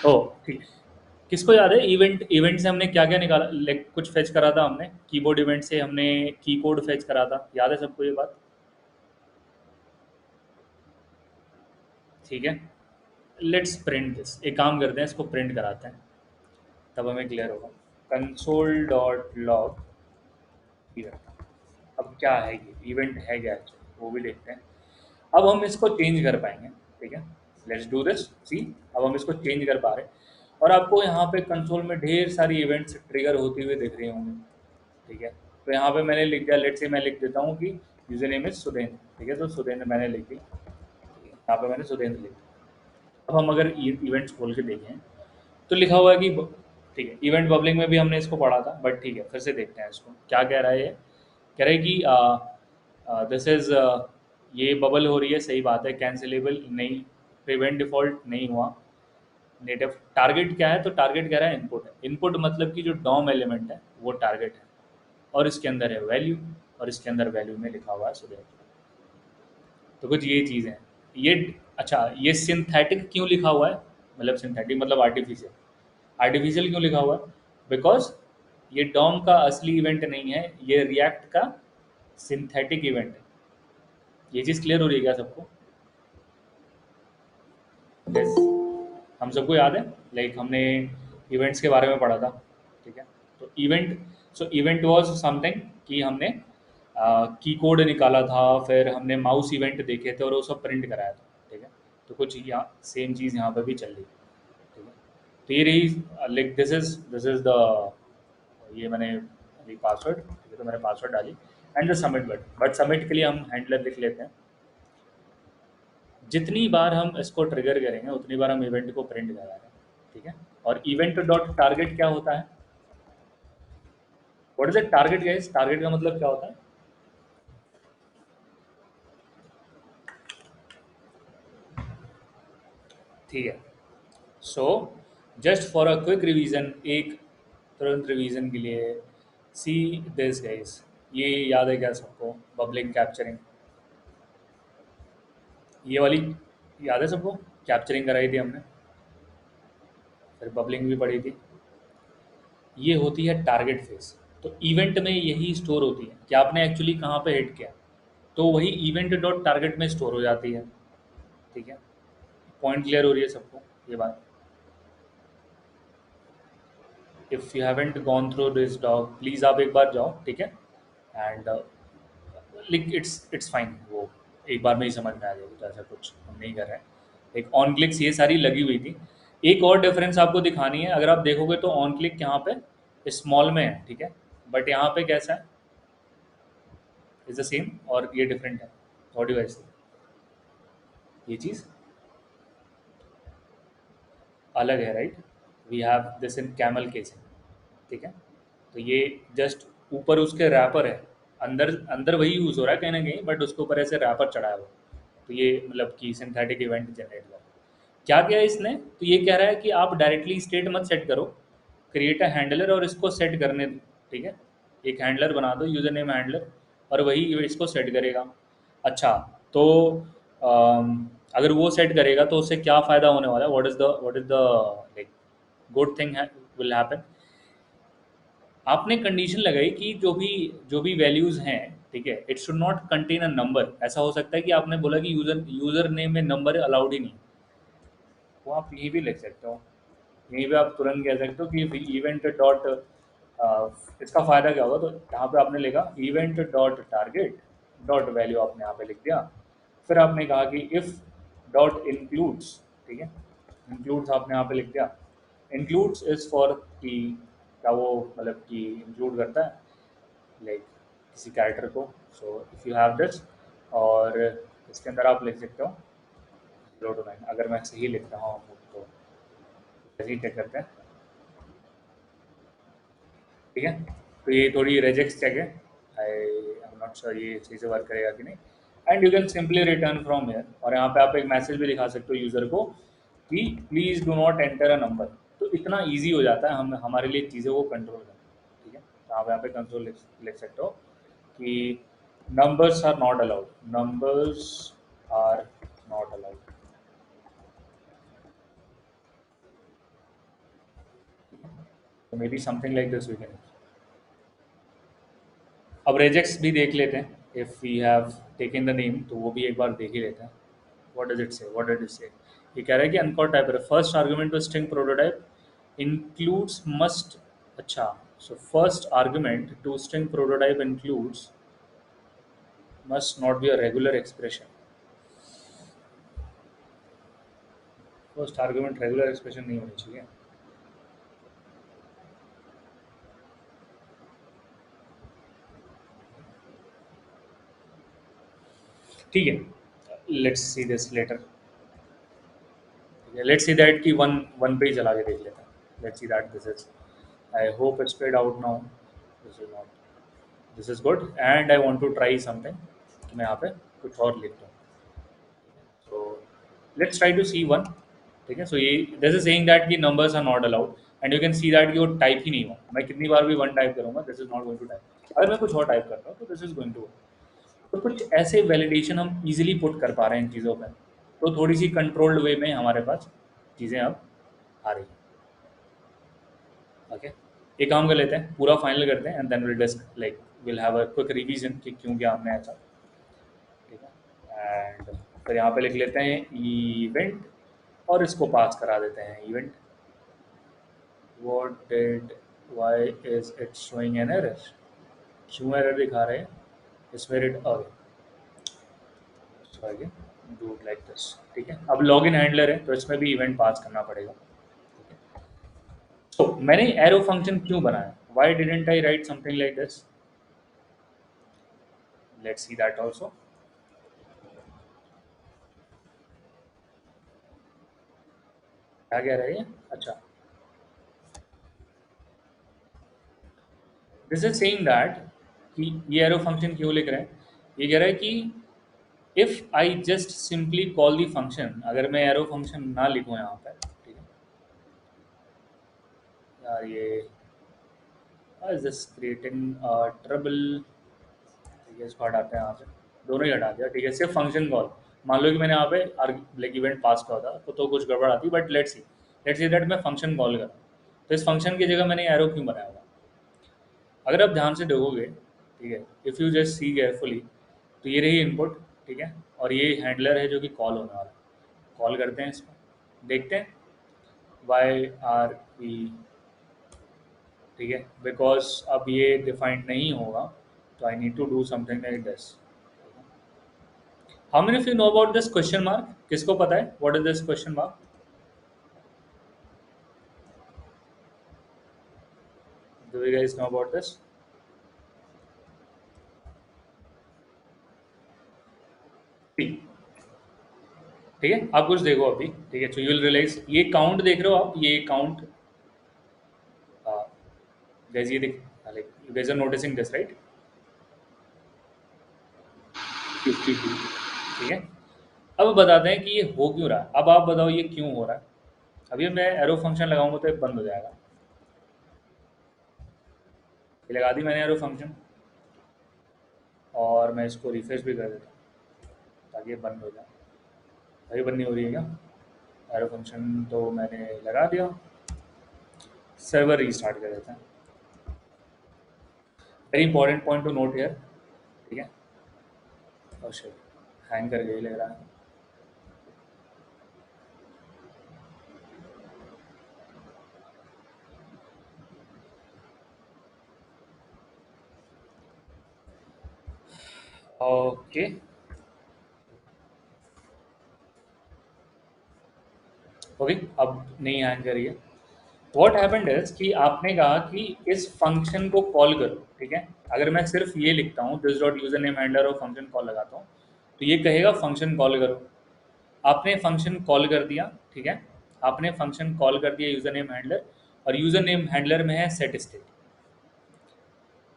ओ ठीक, किसको याद है इवेंट? इवेंट से हमने क्या क्या निकाला? लाइक कुछ फेच करा था हमने कीबोर्ड इवेंट से, हमने की कोड फेच करा था, याद है सबको ये बात? ठीक है, लेट्स प्रिंट दिस। एक काम करते हैं, इसको प्रिंट कराते हैं, तब हमें क्लियर होगा। Console dot log event. अब क्या है ये इवेंट है क्या actually? वो भी देखते हैं। अब हम इसको चेंज कर पाएंगे। ठीक है, लेट्स डू दिस। सी, अब हम इसको चेंज कर पा रहे हैं, और आपको यहाँ पे कंसोल में ढेर सारी इवेंट्स ट्रिगर होती हुई दिख रही होंगी। ठीक है, तो यहाँ पे मैंने लिख दिया, लेट्स से मैं लिख देता हूँ कि यूजर नेम इज सुदेंद्र। ठीक है, तो सुदेंद्र मैंने लिख दी, यहाँ पे मैंने सुदेंद्र लिख दिया। अब हम अगर इवेंट्स खोल के देखें तो लिखा हुआ है कि ठीक है, इवेंट बबलिंग में भी हमने इसको पढ़ा था, बट ठीक है फिर से देखते हैं इसको क्या कह रहा है। ये कह रहा है कि दिस इज, ये बबल हो रही है, सही बात है, कैंसिलेबल नहीं, प्रिवेंट डिफॉल्ट नहीं हुआ, नेटिव टारगेट क्या है? तो टारगेट कह रहा है इनपुट है। इनपुट मतलब कि जो डॉम एलिमेंट है वो टारगेट है, और इसके अंदर है वैल्यू, और इसके अंदर वैल्यू में लिखा हुआ है सुदेश। तो कुछ ये चीज़ है ये। अच्छा, ये सिंथेटिक क्यों लिखा हुआ है? मतलब सिंथेटिक मतलब आर्टिफिशियल। आर्टिफिशियल क्यों लिखा हुआ है? बिकॉज ये डॉम का असली इवेंट नहीं है, ये रिएक्ट का सिंथेटिक इवेंट है। ये चीज़ क्लियर हो रही है क्या सबको? यस, हम सबको याद है, लाइक हमने इवेंट्स के बारे में पढ़ा था। ठीक है, तो event, so event was something कि हमने की कोड निकाला था, फिर हमने माउस इवेंट देखे थे और वो सब प्रिंट कराया था। ठीक है, तो कुछ यहाँ सेम चीज़ यहाँ पे भी चल रही है। ठीक है, तो ये रही, लाइक दिस इज द, ये मैंने अभी पासवर्ड, ठीक है, तो मैंने पासवर्ड डाली and the submit button. But submit के लिए हम हैंडलर लिख लेते हैं। जितनी बार हम इसको ट्रिगर करेंगे उतनी बार हम इवेंट को प्रिंट करा रहे हैं। ठीक है, और इवेंट डॉट टारगेट क्या होता है? What is it target guys? Target का मतलब क्या होता है? ठीक है, so just for a quick revision, एक तुरंत रिवीजन के लिए, सी दिस गाइस, ये याद है क्या सबको? बबलिंग कैप्चरिंग, ये वाली याद है सबको? कैप्चरिंग कराई थी हमने, फिर बबलिंग भी पढ़ी थी। ये होती है टारगेट फेस। तो इवेंट में यही स्टोर होती है कि आपने एक्चुअली कहाँ पे हिट किया, तो वही इवेंट डॉट टारगेट में स्टोर हो जाती है। ठीक है, पॉइंट क्लियर हो रही है सबको ये बात? If you haven't gone through this dog, please आप एक बार जाओ। ठीक है, एंड लाइक इट्स फाइन, वो एक बार में ही समझ में आ जाएगी, तो ऐसा कुछ हम नहीं कर रहे हैं। एक ऑन क्लिक्स ये सारी लगी हुई थी। एक और डिफरेंस आपको दिखानी है, अगर आप देखोगे तो ऑन क्लिक यहाँ पे स्मॉल में है। ठीक है, बट यहाँ पे कैसा है? इज द सेम, और ये डिफरेंट है। व्हाट डू आई से? ये चीज़ अलग है, right? We have this in camel casing. ठीक है, तो ये जस्ट ऊपर उसके रैपर है, अंदर अंदर वही यूज़ हो रहा है कहीं ना कहीं, बट उसके ऊपर ऐसे रैपर चढ़ा है वो। तो ये मतलब कि सिंथेटिक इवेंट जनरेट कर क्या किया इसने? तो ये कह रहा है कि आप डायरेक्टली स्टेट मत सेट करो, क्रिएट अ हैंडलर और इसको सेट करने दो। ठीक है, एक हैंडलर बना दो, यूजर नेम हैंडलर, और वही इसको सेट करेगा। अच्छा, तो अगर वो सेट करेगा तो उससे क्या फ़ायदा होने वाला है? What is the like good thing will happen? आपने कंडीशन लगाई कि जो भी वैल्यूज़ हैं, ठीक है, it should not contain a number. ऐसा हो सकता है कि आपने बोला कि यूज़र यूज़र नेम में नंबर अलाउड ही नहीं, वो आप यहीं भी लिख सकते हो। यहीं पे आप तुरंत कह सकते हो कि इवेंट डॉट, इसका फ़ायदा क्या होगा, तो यहाँ पे आपने लिखा event dot target dot value, आपने यहाँ पे लिख दिया। फिर आपने कहा कि इफ़ डॉट इंक्लूड्स, ठीक है, इंक्लूड्स आपने यहाँ पे लिख दिया। इंक्लूड्स इज़ फॉर कि क्या वो मतलब कि इंक्लूड करता है लाइक किसी कैरेक्टर को। So if you have this, और इसके अंदर आप लिख सकते हो 0 to 9, अगर मैं सही लिख रहा हूँ तो सही चेक करते हैं, ठीक है। तो ये थोड़ी रेजेक्स चेक है, आई एम नॉट श्योर ये सही से वर्क करेगा कि नहीं। And you can simply return from here, और यहाँ पे आप एक मैसेज भी दिखा सकते हो यूज़र को कि please do not enter a number. तो इतना ईजी हो जाता है हम हमारे लिए चीज़ों को कंट्रोल करना, ठीक है। तो आप यहाँ पे कंट्रोल लिख सकते हो कि numbers are not allowed, numbers are not allowed. तो maybe something like this we can. अब रेजेक्स भी देख लेते हैं, if we have taken the name तो वो भी एक बार देख ही लेते हैं। What does it say, what does it say. ये कह रहा है कि अनकोड टाइप है, first argument to string prototype includes must, अच्छा, so first argument to string prototype includes must not be a regular expression. First argument regular expression नहीं होनी चाहिए। ठीक है, let's see this letter. Let's see that कि one one पे ही चला के देख लेते हैं। Let's see that this is, I hope it's paid out now, this is not, this is good and I want to try something. मैं यहाँ पे कुछ और लिख दूँ, so let's try to see one, ठीक है। सो ये दिस इज सेइंग दैट कि numbers are not allowed, and you can see that कि वो टाइप ही नहीं हुआ। मैं कितनी बार भी वन टाइप करूँगा this is not going to type, अगर मैं कुछ और टाइप करता हूँ तो दिस इज गोइंग टू। तो कुछ ऐसे वैलिडेशन हम इजीली पुट कर पा रहे हैं इन चीज़ों पर, तो थोड़ी सी कंट्रोल्ड वे में हमारे पास चीज़ें अब आ रही हैं। ओके, एक काम कर लेते हैं, पूरा फाइनल करते हैं and then will disc like will have a quick revision कि क्यों क्या हमने ऐसा, ठीक है। एंड फिर यहाँ पे लिख लेते हैं इवेंट, और इसको पास करा देते हैं event. What did, why is it showing an error, क्यों एरर दिखा रहे हैं, स्पिरिट अवे, सो आगे डू इट लाइक दिस, ठीक है। अब लॉगिन हैंडलर है तो इसमें भी इवेंट पास करना पड़ेगा, ठीक है। तो मैंने एरो फंक्शन क्यों बनाया, why didn't I right something like this, let's see that also. क्या कह रहा है ये, अच्छा, दिस इज सेइंग दैट कि ये एरो फंक्शन क्यों लिख रहे हैं, ये कह रहा है कि if I just simply call the function, अगर मैं एरो फंक्शन ना लिखूं यहाँ पर, ठीक है यार, ये इज दिस क्रिएटिंग ट्रबल, ठीक है, इसको हटाते हैं यहाँ से, दोनों ही हटा दिया, ठीक है। सिर्फ फंक्शन कॉल, मान लो कि मैंने यहाँ पे लाइक इवेंट पास किया होता तो कुछ गड़बड़ आती, बट लेट्स सी दैट मैं फंक्शन कॉल करा, तो इस फंक्शन की जगह मैंने एरो क्यों बनाया हुआ। अगर आप ध्यान से देखोगे, ठीक है, if you just see carefully, तो ये रही इनपुट, ठीक है, और ये हैंडलर है जो कि कॉल होने वाला है। कॉल करते हैं इसको, देखते हैं वाई आर पी, ठीक है, बिकॉज अब ये डिफाइंड नहीं होगा, तो I need to do something like this. How many of you know about this question mark, किसको पता है what is this question mark, do you guys know about this. ठीक है, आप कुछ देखो अभी, ठीक है, सो यू विल रियलाइज, ये काउंट देख रहे हो आप, ये काउंट, guys ये देख, like you guys are noticing this right, 52, ठीक है। अब बताते हैं कि ये हो क्यों रहा है, अब आप बताओ ये क्यों हो रहा है। अभी मैं एरो फंक्शन लगाऊंगा तो ये बंद हो जाएगा, ये लगा दी मैंने एरो फंक्शन, और मैं इसको रिफ्रेश भी कर देता हूँ ताकि ये बंद हो जाए। अभी बंद नहीं हो रही है क्या, एरो फंक्शन तो मैंने लगा दिया, सर्वर रीस्टार्ट कर देते हैं। Very important point two note here, ठीक है। और शिट, हैंग कर गई लग रहा है, ओके, ओके, अब नहीं हैंग करिए। व्हाट हैपेंड इज कि आपने कहा कि इस फंक्शन को कॉल करो, ठीक है। अगर मैं सिर्फ ये लिखता हूँ this dot user name handler और फंक्शन कॉल लगाता हूँ, तो ये कहेगा फंक्शन कॉल करो। आपने फंक्शन कॉल कर दिया, ठीक है, आपने फंक्शन कॉल कर दिया यूजर नेम हैंडलर, और यूजर नेम हैंडलर में है सेट स्टेट।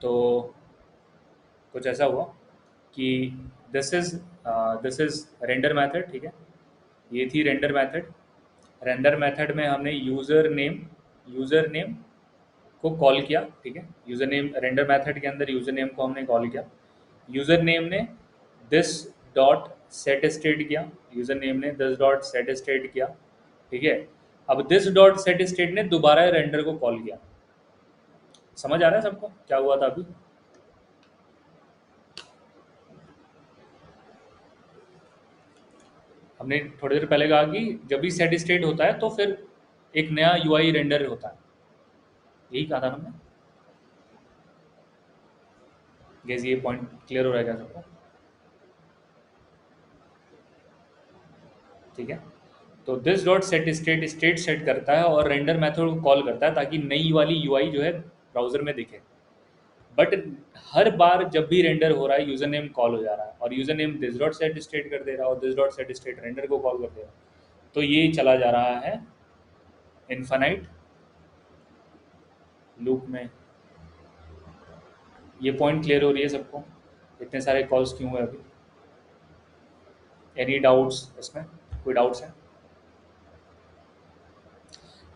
तो कुछ ऐसा हुआ कि दिस इज रेंडर मेथड, ठीक है, ये थी रेंडर मेथड। रेंडर मेथड में हमने यूज़र नेम को कॉल किया, ठीक है। यूज़र नेम रेंडर मेथड के अंदर यूज़र नेम को हमने कॉल किया। यूज़र नेम ने दिस डॉट सेट स्टेट किया, यूज़र नेम ने दिस डॉट सेट स्टेट किया, ठीक है। अब दिस डॉट सेट स्टेट ने दोबारा रेंडर को कॉल किया। समझ आ रहा है सबको क्या हुआ था अभी? हमने थोड़ी देर पहले कहा कि जब भी सेट स्टेट होता है तो फिर एक नया यूआई रेंडर होता है, यही कहा था हमने। गैस ये पॉइंट क्लियर हो रहा है क्या सबको? ठीक है, तो this dot set state state set करता है और रेंडर मेथड को कॉल करता है ताकि नई वाली यूआई जो है ब्राउजर में दिखे। बट हर बार जब भी रेंडर हो रहा है यूजर नेम कॉल हो जा रहा है, और user name this dot set state कर दे रहा है और this dot set state render को कॉल कर दे रहा है। तो ये चला जा रहा है इनफाइनाइट लूप में। ये पॉइंट क्लियर हो रही है सबको? इतने सारे कॉल्स क्यों हुए अभी? एनी डाउट्स इसमें? कोई डाउट्स हैं?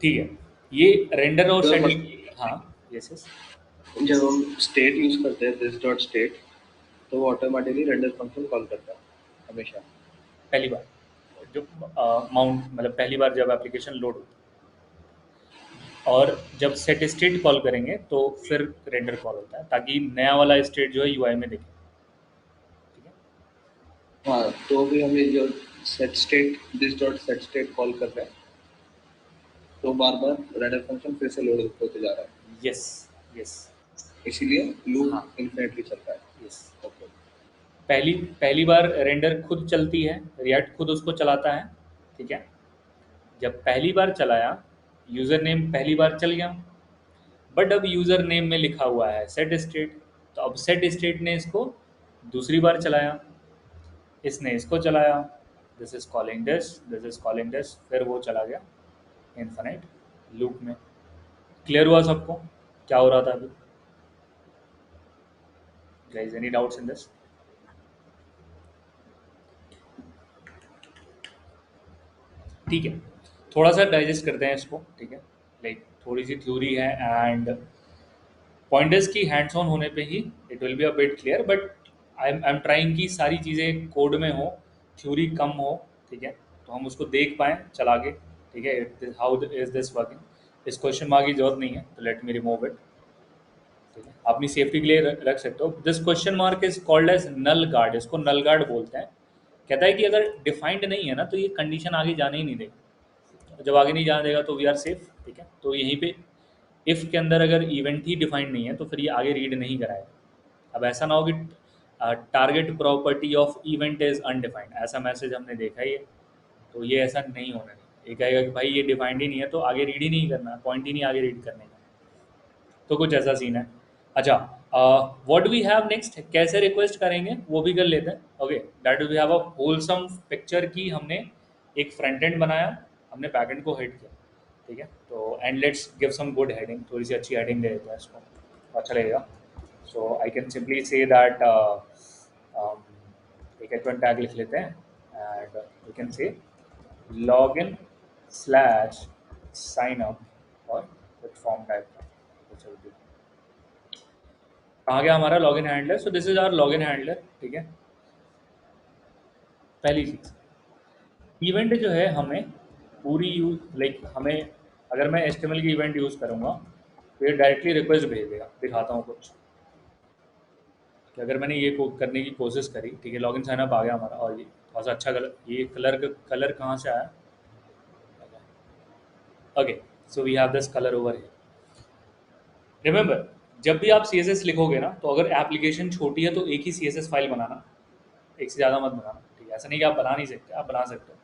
ठीक है, ये रेंडर और तो सेट, हाँ, यस यस। जब हम स्टेट यूज करते हैं दिस डॉट स्टेट, तो वो ऑटोमेटिकली रेंडर फंक्शन कॉल करता है हमेशा। पहली बार जो माउंट मतलब पहली बार जब एप्लीकेशन लोड होती है, और जब सेट स्टेट कॉल करेंगे तो फिर रेंडर कॉल होता है ताकि नया वाला स्टेट जो है यूआई में दिखे, ठीक है। हाँ, तो भी हमें जो set state this dot set state call कर रहे हैं, तो बार बार रेंडर फंक्शन फिर से लोड होते जा रहा है, यस यस, इसीलिए लूप हाँ, इन्फिनिटली चलता है। यस। ओके। पहली पहली बार रेंडर खुद चलती है, रिएक्ट खुद उसको चलाता है, ठीक है। जब पहली बार चलाया यूज़र नेम पहली बार चल गया, बट अब यूज़र नेम में लिखा हुआ है सेट स्टेट, तो अब सेट स्टेट ने इसको दूसरी बार चलाया, इसने इसको चलाया, this is calling this is calling this, फिर वो चला गया इनफाइनाइट लूप में। क्लियर हुआ सबको क्या हो रहा था अभी? Guys any doubts in this? ठीक है, थोड़ा सा डाइजेस्ट करते हैं इसको, ठीक है। लाइक थोड़ी सी थ्योरी है एंड पॉइंटर्स की हैंड्स ऑन होने पे ही it will be a bit clear, but I am trying कि सारी चीज़ें कोड में हो, थ्योरी कम हो, ठीक है, तो हम उसको देख पाएँ चला के, ठीक है। How is this working? इस क्वेश्चन मार्क की जरूरत नहीं है, तो लेट मी रिमूव इट, ठीक है। अपनी सेफ्टी के लिए रख सकते हो। This question mark is called as null guard, इसको नल गार्ड बोलते हैं। कहता है कि अगर डिफाइंड नहीं है ना तो ये कंडीशन आगे जाने ही नहीं देगा, जब आगे नहीं जाने देगा तो वी आर सेफ, ठीक है। तो यहीं पे इफ़ के अंदर अगर इवेंट ही डिफाइंड नहीं है तो फिर ये आगे रीड नहीं कराएगा। अब ऐसा ना हो कि target property of event is undefined, ऐसा मैसेज हमने देखा ही है, तो ये ऐसा नहीं होना चाहिए। ये कहेगा कि भाई ये डिफाइंड ही नहीं है तो आगे रीड ही नहीं करना, पॉइंट ही नहीं आगे रीड करने का, तो कुछ ऐसा सीन है। अच्छा, व्हाट वी हैव नेक्स्ट, कैसे रिक्वेस्ट करेंगे वो भी कर लेते हैं। Okay, that we have a wholesome picture की हमने एक फ्रंट एंड बनाया, हमने बैक एंड को हिट किया, ठीक है। तो and let's give some good heading, थोड़ी सी अच्छी हेडिंग दे देते हैं इसको, अच्छा लगेगा। So I can simply say that एक H1 टैग लिख लेते हैं and we can say log in slash sign up और कुछ फॉर्म टाइप का कुछ भी। कहाँ गया हमारा login handler? So this is our login handler, ठीक है। पहली चीज इवेंट जो है हमें पूरी यूज लाइक हमें, अगर मैं HTML की इवेंट यूज़ करूँगा तो ये डायरेक्टली रिक्वेस्ट भेज देगा। दिखाता हूँ कुछ कि अगर मैंने ये करने की कोशिश करी, ठीक है, लॉगिन साइन अप आ गया हमारा, और ये थोड़ा सा अच्छा कलर, ये कलर कहाँ से आया? Okay, so we have this colour over here. Remember, जब भी आप CSS लिखोगे ना तो अगर एप्लीकेशन छोटी है तो एक ही CSS फाइल बनाना, एक से ज़्यादा मत बनाना, ठीक है। ऐसा नहीं कि आप बना नहीं सकते, आप बना सकते हो।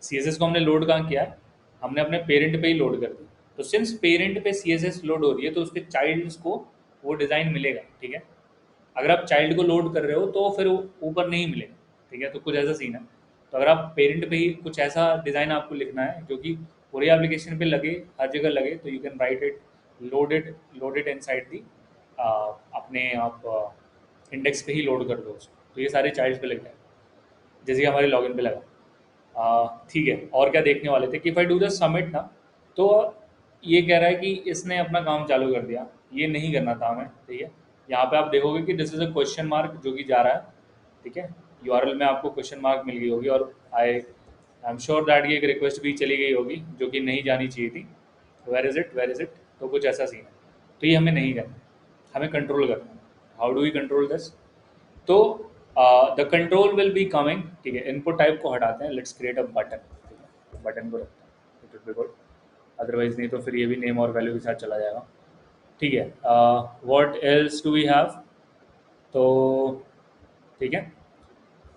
CSS को हमने लोड कहाँ किया है, हमने अपने पेरेंट पे ही लोड कर दिया। तो सिंस पेरेंट पे CSS लोड हो रही है तो उसके चाइल्ड्स को वो डिज़ाइन मिलेगा, ठीक है। अगर आप चाइल्ड को लोड कर रहे हो तो फिर ऊपर नहीं मिलेगा, ठीक है। तो कुछ ऐसा सीन है। तो अगर आप पेरेंट पे ही कुछ ऐसा डिज़ाइन आपको लिखना है जो कि पूरे एप्लीकेशन पे लगे, हर जगह लगे, तो you can write it, load it inside the, अपने आप इंडेक्स पे ही लोड कर दो उसको, तो ये सारे चाइल्ड्स पे लग जाए, जैसे कि हमारे लॉगिन पे लगा। ठीक है, और क्या देखने वाले थे कि if I do the submit ना, तो ये कह रहा है कि इसने अपना काम चालू कर दिया, ये नहीं करना था हमें, ठीक है। यहाँ पे आप देखोगे कि this is a question mark जो कि जा रहा है, ठीक है। यूआरएल में आपको क्वेश्चन मार्क मिल गई होगी, और आई एम श्योर दैट ये एक रिक्वेस्ट भी चली गई होगी जो कि नहीं जानी चाहिए थी। Where is it, where is it, तो कुछ ऐसा सीन है। तो ये हमें नहीं करना, हमें कंट्रोल करना है। How do we control this? तो the control will be coming, ठीक है। इनपुट टाइप को हटाते हैं, लेट्स क्रिएट अ बटन, ठीक है। बटन को रखते हैं, it will be good. Otherwise नहीं तो फिर ये भी नेम और वैल्यू के साथ चला जाएगा, ठीक है। What else do we have? तो ठीक है,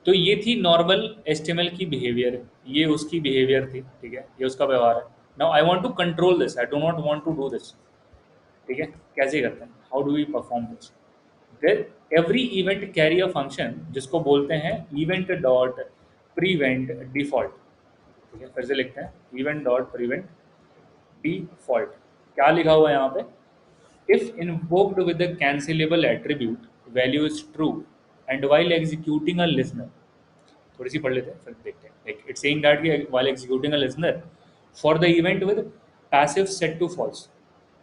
तो ये थी नॉर्मल HTML की बिहेवियर, ये उसकी बिहेवियर थी, ठीक है, ये उसका व्यवहार है। Now I want to control this, I do not want to do this, ठीक है। कैसे करते हैं, how do we perform this? There every event carry a function जिसको बोलते हैं इवेंट डॉट प्रीवेंट डिफॉल्ट, ठीक है। फिर से लिखते हैं, इवेंट डॉट प्रीवेंट डिफॉल्ट। क्या लिखा हुआ है यहाँ पे? If invoked with the cancelable attribute value is true and while executing a listener, थोड़ी सी पढ़ लेते हैं फिर देखते हैं। Like it's saying that while executing a listener for the event with passive set to false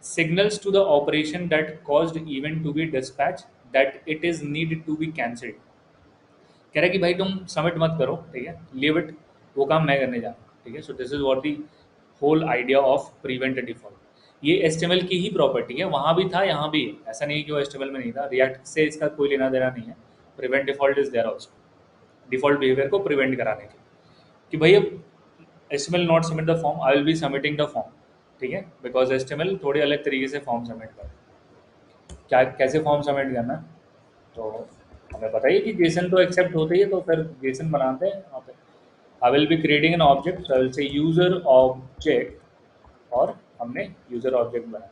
signals to the operation that caused event to be dispatched that it is needed to be cancelled। कह रहा है कि भाई तुम submit मत करो, ठीक है, लीव इट, वो काम मैं करने जा रहा हूँ, ठीक है। So this is what the whole idea of prevent default. ये HTML की ही प्रॉपर्टी है, वहाँ भी था, यहाँ भी है। ऐसा नहीं है कि वो HTML में नहीं था, रिएक्ट से इसका कोई लेना देना नहीं है। Prevent default is there also, default behaviour को प्रिवेंट कराने के लिए कि भाई अब HTML not submit the form, I will be submitting the form, ठीक है। बिकॉज HTML थोड़ी अलग तरीके से फॉर्म सबमिट कर, क्या कैसे फॉर्म सबमिट करना है, तो हमें पता ही है कि जेसन तो एक्सेप्ट होते ही है, तो फिर जेसन बनाते हैं वहाँ पे। आई will be creating an object, so I will से यूजर ऑब्जेक्ट, और हमने यूजर ऑब्जेक्ट बनाया।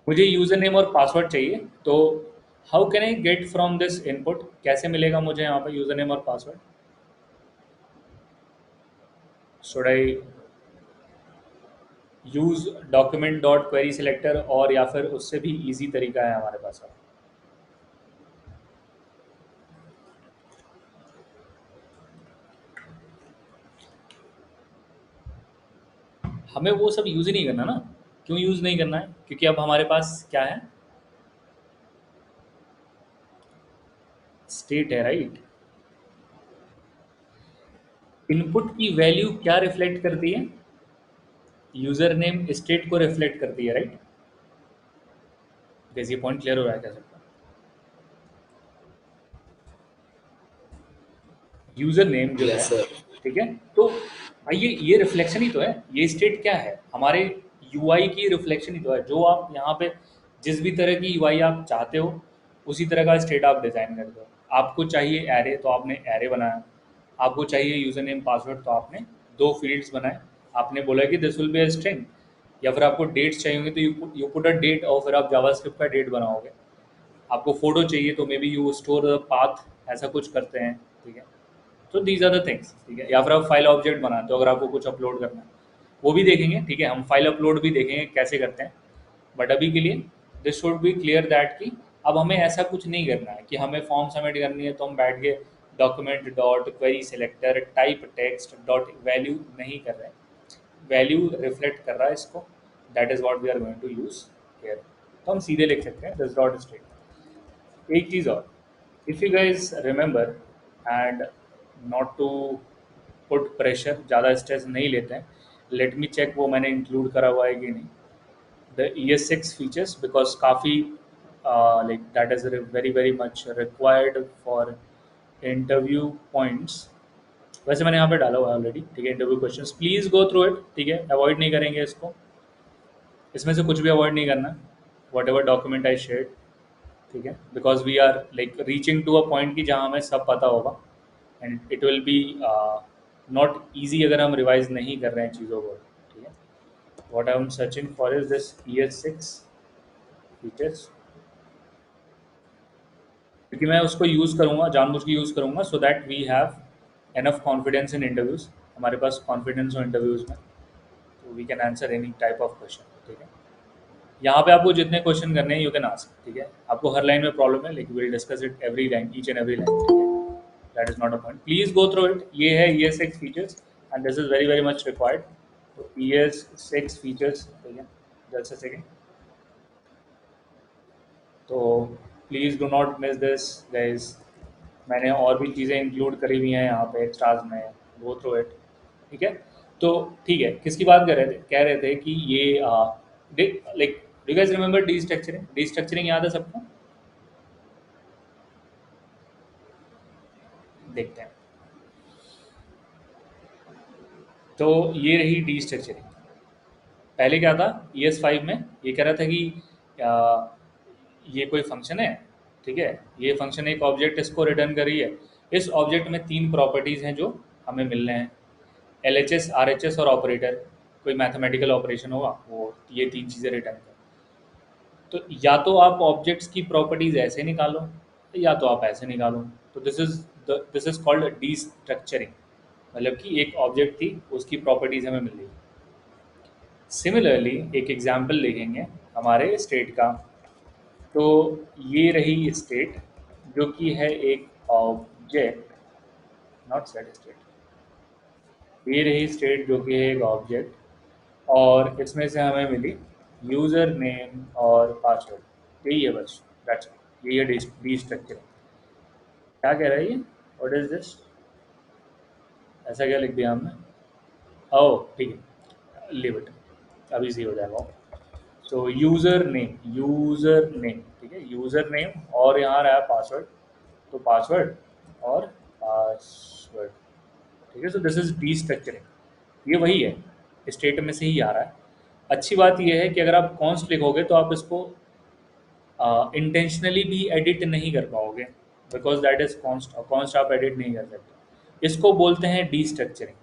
मुझे यूजर नेम और पासवर्ड चाहिए, तो how can I get from this input, कैसे मिलेगा मुझे यहाँ पे यूजर नेम और password? Should I use document dot query selector, और या फिर उससे भी इजी तरीका है हमारे पास? हमें वो सब यूज़ ही नहीं करना ना। क्यों यूज़ नहीं करना है? क्योंकि अब हमारे पास क्या है, स्टेट है, राइट। इनपुट की वैल्यू क्या रिफ्लेक्ट करती है? यूजर नेम स्टेट को रिफ्लेक्ट करती है, राइट। जैसे ये पॉइंट क्लियर हो रहा है क्या सबका? यूजर नेम जो है, यस सर। ठीक है, तो भाई ये रिफ्लेक्शन ही तो है, ये स्टेट क्या है, हमारे UI की रिफ्लेक्शन ही तो है। जो आप यहाँ पे जिस भी तरह की UI आप चाहते हो, उसी तरह का स्टेट आप डिज़ाइन कर दो। आपको चाहिए एरे, तो आपने एरे बनाया। आपको चाहिए यूज़र नेम पासवर्ड, तो आपने दो फील्ड्स बनाए। आपने बोला कि this will be a string, या फिर आपको डेट्स चाहिए होंगे तो यू पुट अ डेट, और फिर आप जावास्क्रिप्ट का डेट बनाओगे। आपको फोटो चाहिए तो may be you store the path, ऐसा कुछ करते हैं, ठीक है। तो दीज आर द थिंग्स, ठीक है। या फिर आप फाइल ऑब्जेक्ट बनाते हो, अगर आपको कुछ अपलोड करना है, वो भी देखेंगे, ठीक है। हम फाइल अपलोड भी देखेंगे कैसे करते हैं। बट अभी के लिए this should be clear that कि अब हमें ऐसा कुछ नहीं करना है कि हमें फॉर्म सबमिट करनी है तो हम बैठ के document dot query selector type text dot value नहीं कर रहे हैं। वैल्यू रिफ्लेक्ट कर रहा है इसको, that is what we are going to use here. तो हम सीधे लिख सकते हैं दिस डॉट स्टेट। एक चीज़ और, if you guys remember, and not to put pressure, ज़्यादा स्ट्रेस नहीं लेते हैं, लेट मी चेक वो मैंने इंक्लूड करा हुआ है कि नहीं, द ES6 फीचर्स, बिकॉज काफ़ी like that is very very much required for interview points. वैसे मैंने यहाँ पे डाला हुआ है ऑलरेडी, ठीक है। Interview questions please go through it, ठीक है, अवॉइड नहीं करेंगे इसको, इसमें से कुछ भी अवॉइड नहीं करना, whatever document I shared. ठीक है, because we are like reaching to a point की जहाँ हमें सब पता होगा, and it will be not easy अगर हम रिवाइज नहीं कर रहे हैं चीज़ों को, ठीक है। What I am searching for is this ES6 features, क्योंकि मैं उसको यूज़ करूँगा, जानबूझ के यूज़ करूँगा, so that we have enough confidence in interviews, हमारे पास कॉन्फिडेंस हो इंटरव्यूज़ में, तो we can answer any type of question, ठीक है। यहाँ पे आपको जितने क्वेश्चन करने हैं यू कैन आस्क, ठीक है। आपको हर लाइन में प्रॉब्लम है, लेकिन will discuss it every line, each and every line, ठीक है। That is not a point, please go through it. ये है ES6 features and this is very very much required. तो ES6 फीचर्स, ठीक है, जस्ट अ सेकेंड। तो please do not miss this guys, मैंने और भी चीज़ें इंक्लूड करी हुई हैं यहाँ पे एक्स्ट्राज में, गो थ्रू इट, ठीक है। तो ठीक है, किसकी बात कर रहे थे, कह रहे थे कि ये like do guys remember D structuring, D structuring याद है सबको, देखते हैं। तो ये रही डी स्ट्रक्चरिंग। पहले क्या था ES5 में, ये कह रहा था कि आ, ये कोई फंक्शन है, ठीक है, ये फंक्शन एक ऑब्जेक्ट इसको रिटर्न कर रही है, इस ऑब्जेक्ट में तीन प्रॉपर्टीज़ हैं जो हमें मिलने हैं, LHS RHS और ऑपरेटर, कोई मैथमेटिकल ऑपरेशन होगा वो ये तीन चीज़ें रिटर्न कर। तो या तो आप ऑब्जेक्ट्स की प्रॉपर्टीज़ ऐसे निकालो, या तो आप ऐसे निकालो। तो this is called D structuring, मतलब कि एक ऑब्जेक्ट थी, उसकी प्रॉपर्टीज़ हमें मिल गई। सिमिलरली एक एग्जाम्पल देखेंगे हमारे स्टेट का। तो ये रही स्टेट जो कि है एक ऑब्जेक्ट, नॉट सेट स्टेट, ये रही स्टेट जो कि है एक ऑब्जेक्ट, और इसमें से हमें मिली यूज़र नेम और पासवर्ड, यही है बस, दैट्स इट, यही है डी स्ट्रक्चर। क्या कह रहा है ये, व्हाट इज दिस, ऐसा क्या लिख दिया हमने, ओह ठीक है, लिव इट, अभी सही हो जाएगा। तो यूज़र नेम, ठीक है, यूज़र नेम, और यहाँ रहा पासवर्ड, तो पासवर्ड और पासवर्ड, ठीक है। So this is D structuring, ये वही है, स्टेट में से ही आ रहा है। अच्छी बात यह है कि अगर आप कॉन्स्ट लिखोगे तो आप इसको इंटेंशनली भी एडिट नहीं कर पाओगे, बिकॉज दैट इज कॉन्स्ट, और कॉन्स्ट आप एडिट नहीं कर सकते। इसको बोलते हैं डी स्ट्रक्चरिंग,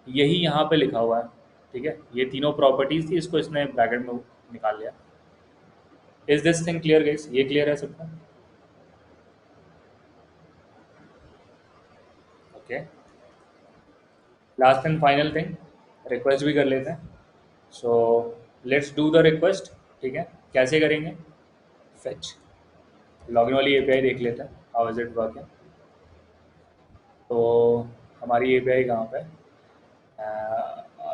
यही यहाँ पे लिखा हुआ है, ठीक है। ये तीनों प्रॉपर्टीज थी, इसको इसने ब्रैकेट में निकाल लिया। Is this thing clear guys, ये क्लियर है सबको, okay. Last and final thing, request भी कर लेते हैं। सो लेट्स डू द रिक्वेस्ट, ठीक है। कैसे करेंगे, फेच, लॉगिन वाली एपीआई देख लेते हैं, हाउ इज इट वर्किंग। तो हमारी एपीआई कहाँ पे,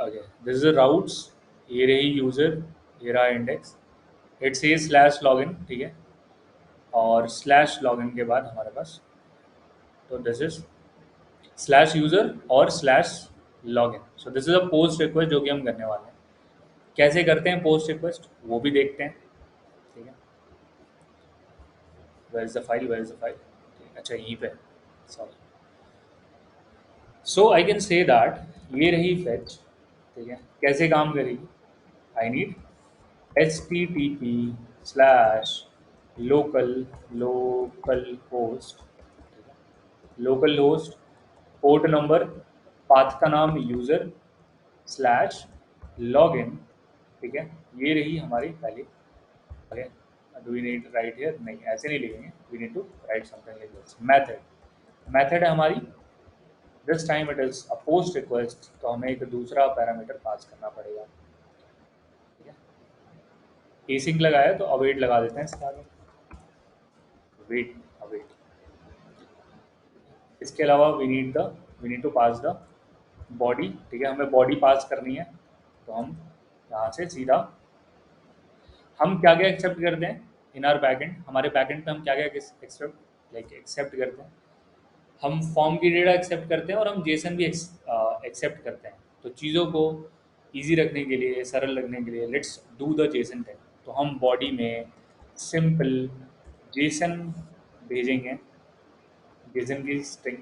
ओके, दिस इज राउट्स, ये रही यूज़र, ये रहा इंडेक्स, इट से स्लैश लॉगिन, ठीक है, और स्लैश लॉगिन के बाद हमारे पास, तो दिस इज स्लैश यूज़र और slash login. So this is a post request जो कि हम करने वाले हैं। कैसे करते हैं पोस्ट रिक्वेस्ट वो भी देखते हैं, ठीक है। Where is the file, where is the file, अच्छा यहीं पे, sorry. So I can say that ये रही फेच, ठीक है। कैसे काम करेगी, I need HTTP slash local local host, local host, port number, path का नाम यूज़र, स्लैश लॉगिन, ठीक है। ये रही हमारी पहली, do we need write here, नहीं ऐसे नहीं लिखेंगे, we need to write something like this, method है हमारी, this time it is a post request, तो हमें एक दूसरा पैरामीटर पास करना पड़ेगा, ठीक है। एसिंक लगाया तो अवेट लगा देते हैं इसके आगे, वेट अवेट। इसके अलावा we need to pass the body, ठीक है, हमें बॉडी पास करनी है। तो हम यहाँ से सीधा, हम क्या क्या एक्सेप्ट करते हैं इन आर बैकएंड, हमारे बैकएंड पे हम क्या क्या एक्सेप्ट करते हैं, हम फॉर्म की डेटा एक्सेप्ट करते हैं और हम जेसन भी एक्सेप्ट करते हैं। तो चीज़ों को इजी रखने के लिए, सरल रखने के लिए, let's do the Jason tag. तो हम बॉडी में सिंपल जेसन भेजेंगे, जेसन स्ट्रिंग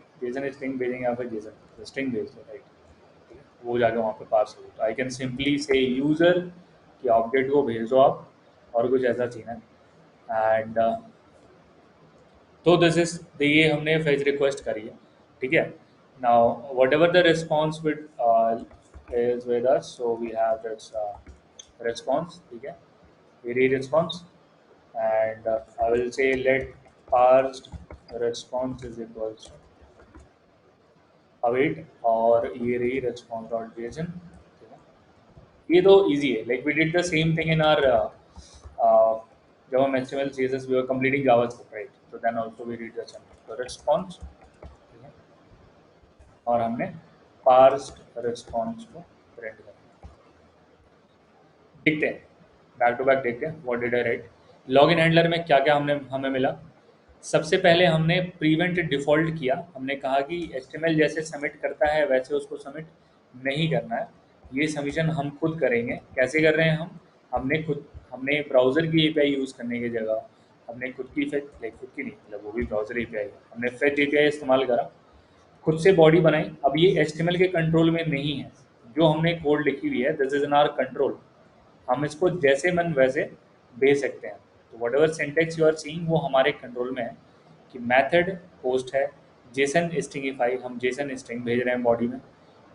भेजेंगे, या फिर जेसन स्ट्रिंग भेजते हैं, राइट, वो जाके वहाँ पे पास हो। तो आई कैन सिंपली से यूज़र कि ऑब्जेक्ट को भेज दो आप, और कुछ ऐसा सीन है, एंड तो दिस इज ये हमने फेच रिक्वेस्ट करी है, ठीक है। Now whatever the response with is with us, so we have this response, ठीक है, we read response, and I will say let parsed response is equals to await और ये रही response dot json, ठीक है। ये तो easy है, like we did the same thing in our जब हम HTML CSS we were completing JavaScript, right? So then also we read the same, तो response, ठीक है, और हमने parsed response को print किया। देखते हैं, बैक टू बैक देखते हैं what did I right. Login handler में क्या क्या हमने हमें मिला। सबसे पहले हमने प्रीवेंट डिफ़ॉल्ट किया, हमने कहा कि HTML जैसे सबमिट करता है वैसे उसको सबमिट नहीं करना है, ये सबमिशन हम खुद करेंगे। कैसे कर रहे हैं हम, हमने ब्राउज़र की API यूज़ करने की जगह हमने खुद की खुद की नहीं, मतलब वो भी ब्राउज़र API है, हमने फेच API इस्तेमाल करा, खुद से बॉडी बनाई। अब ये HTML के कंट्रोल में नहीं है, जो हमने कोड लिखी हुई है this is in our control, हम इसको जैसे मन वैसे भेज सकते हैं। तो whatever syntax you are seeing वो हमारे कंट्रोल में है कि मेथड पोस्ट है, जेसन स्ट्रिंगिफाई, हम जेसन स्ट्रिंग भेज रहे हैं बॉडी में,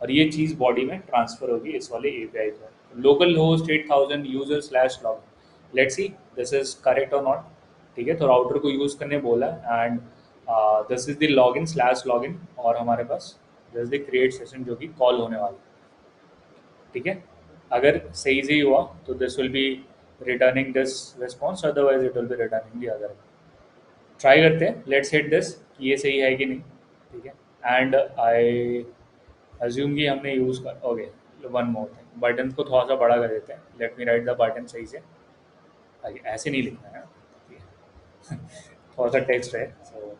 और ये चीज़ बॉडी में ट्रांसफर होगी इस वाले API पर। Local host 8000 user slash log, let's see this is correct और नॉट, ठीक है। तो राउटर को यूज़ करने बोला, and this is the login slash login, और हमारे पास this is the create session जो कि कॉल होने वाला है, ठीक है। अगर सही से ही हुआ तो this will B returning this response, otherwise it will B returning the other. Try करते हैं, लेट्स हिट दिस कि ये सही है कि नहीं, ठीक है। एंड आई अज्यूम कि हमने यूज़ कर, okay one more thing, button को थोड़ा सा बड़ा कर देते हैं, let me right the button सही से, आगे ऐसे नहीं लिखना है, ठीक है। थोड़ा सा टेक्स्ट है, सो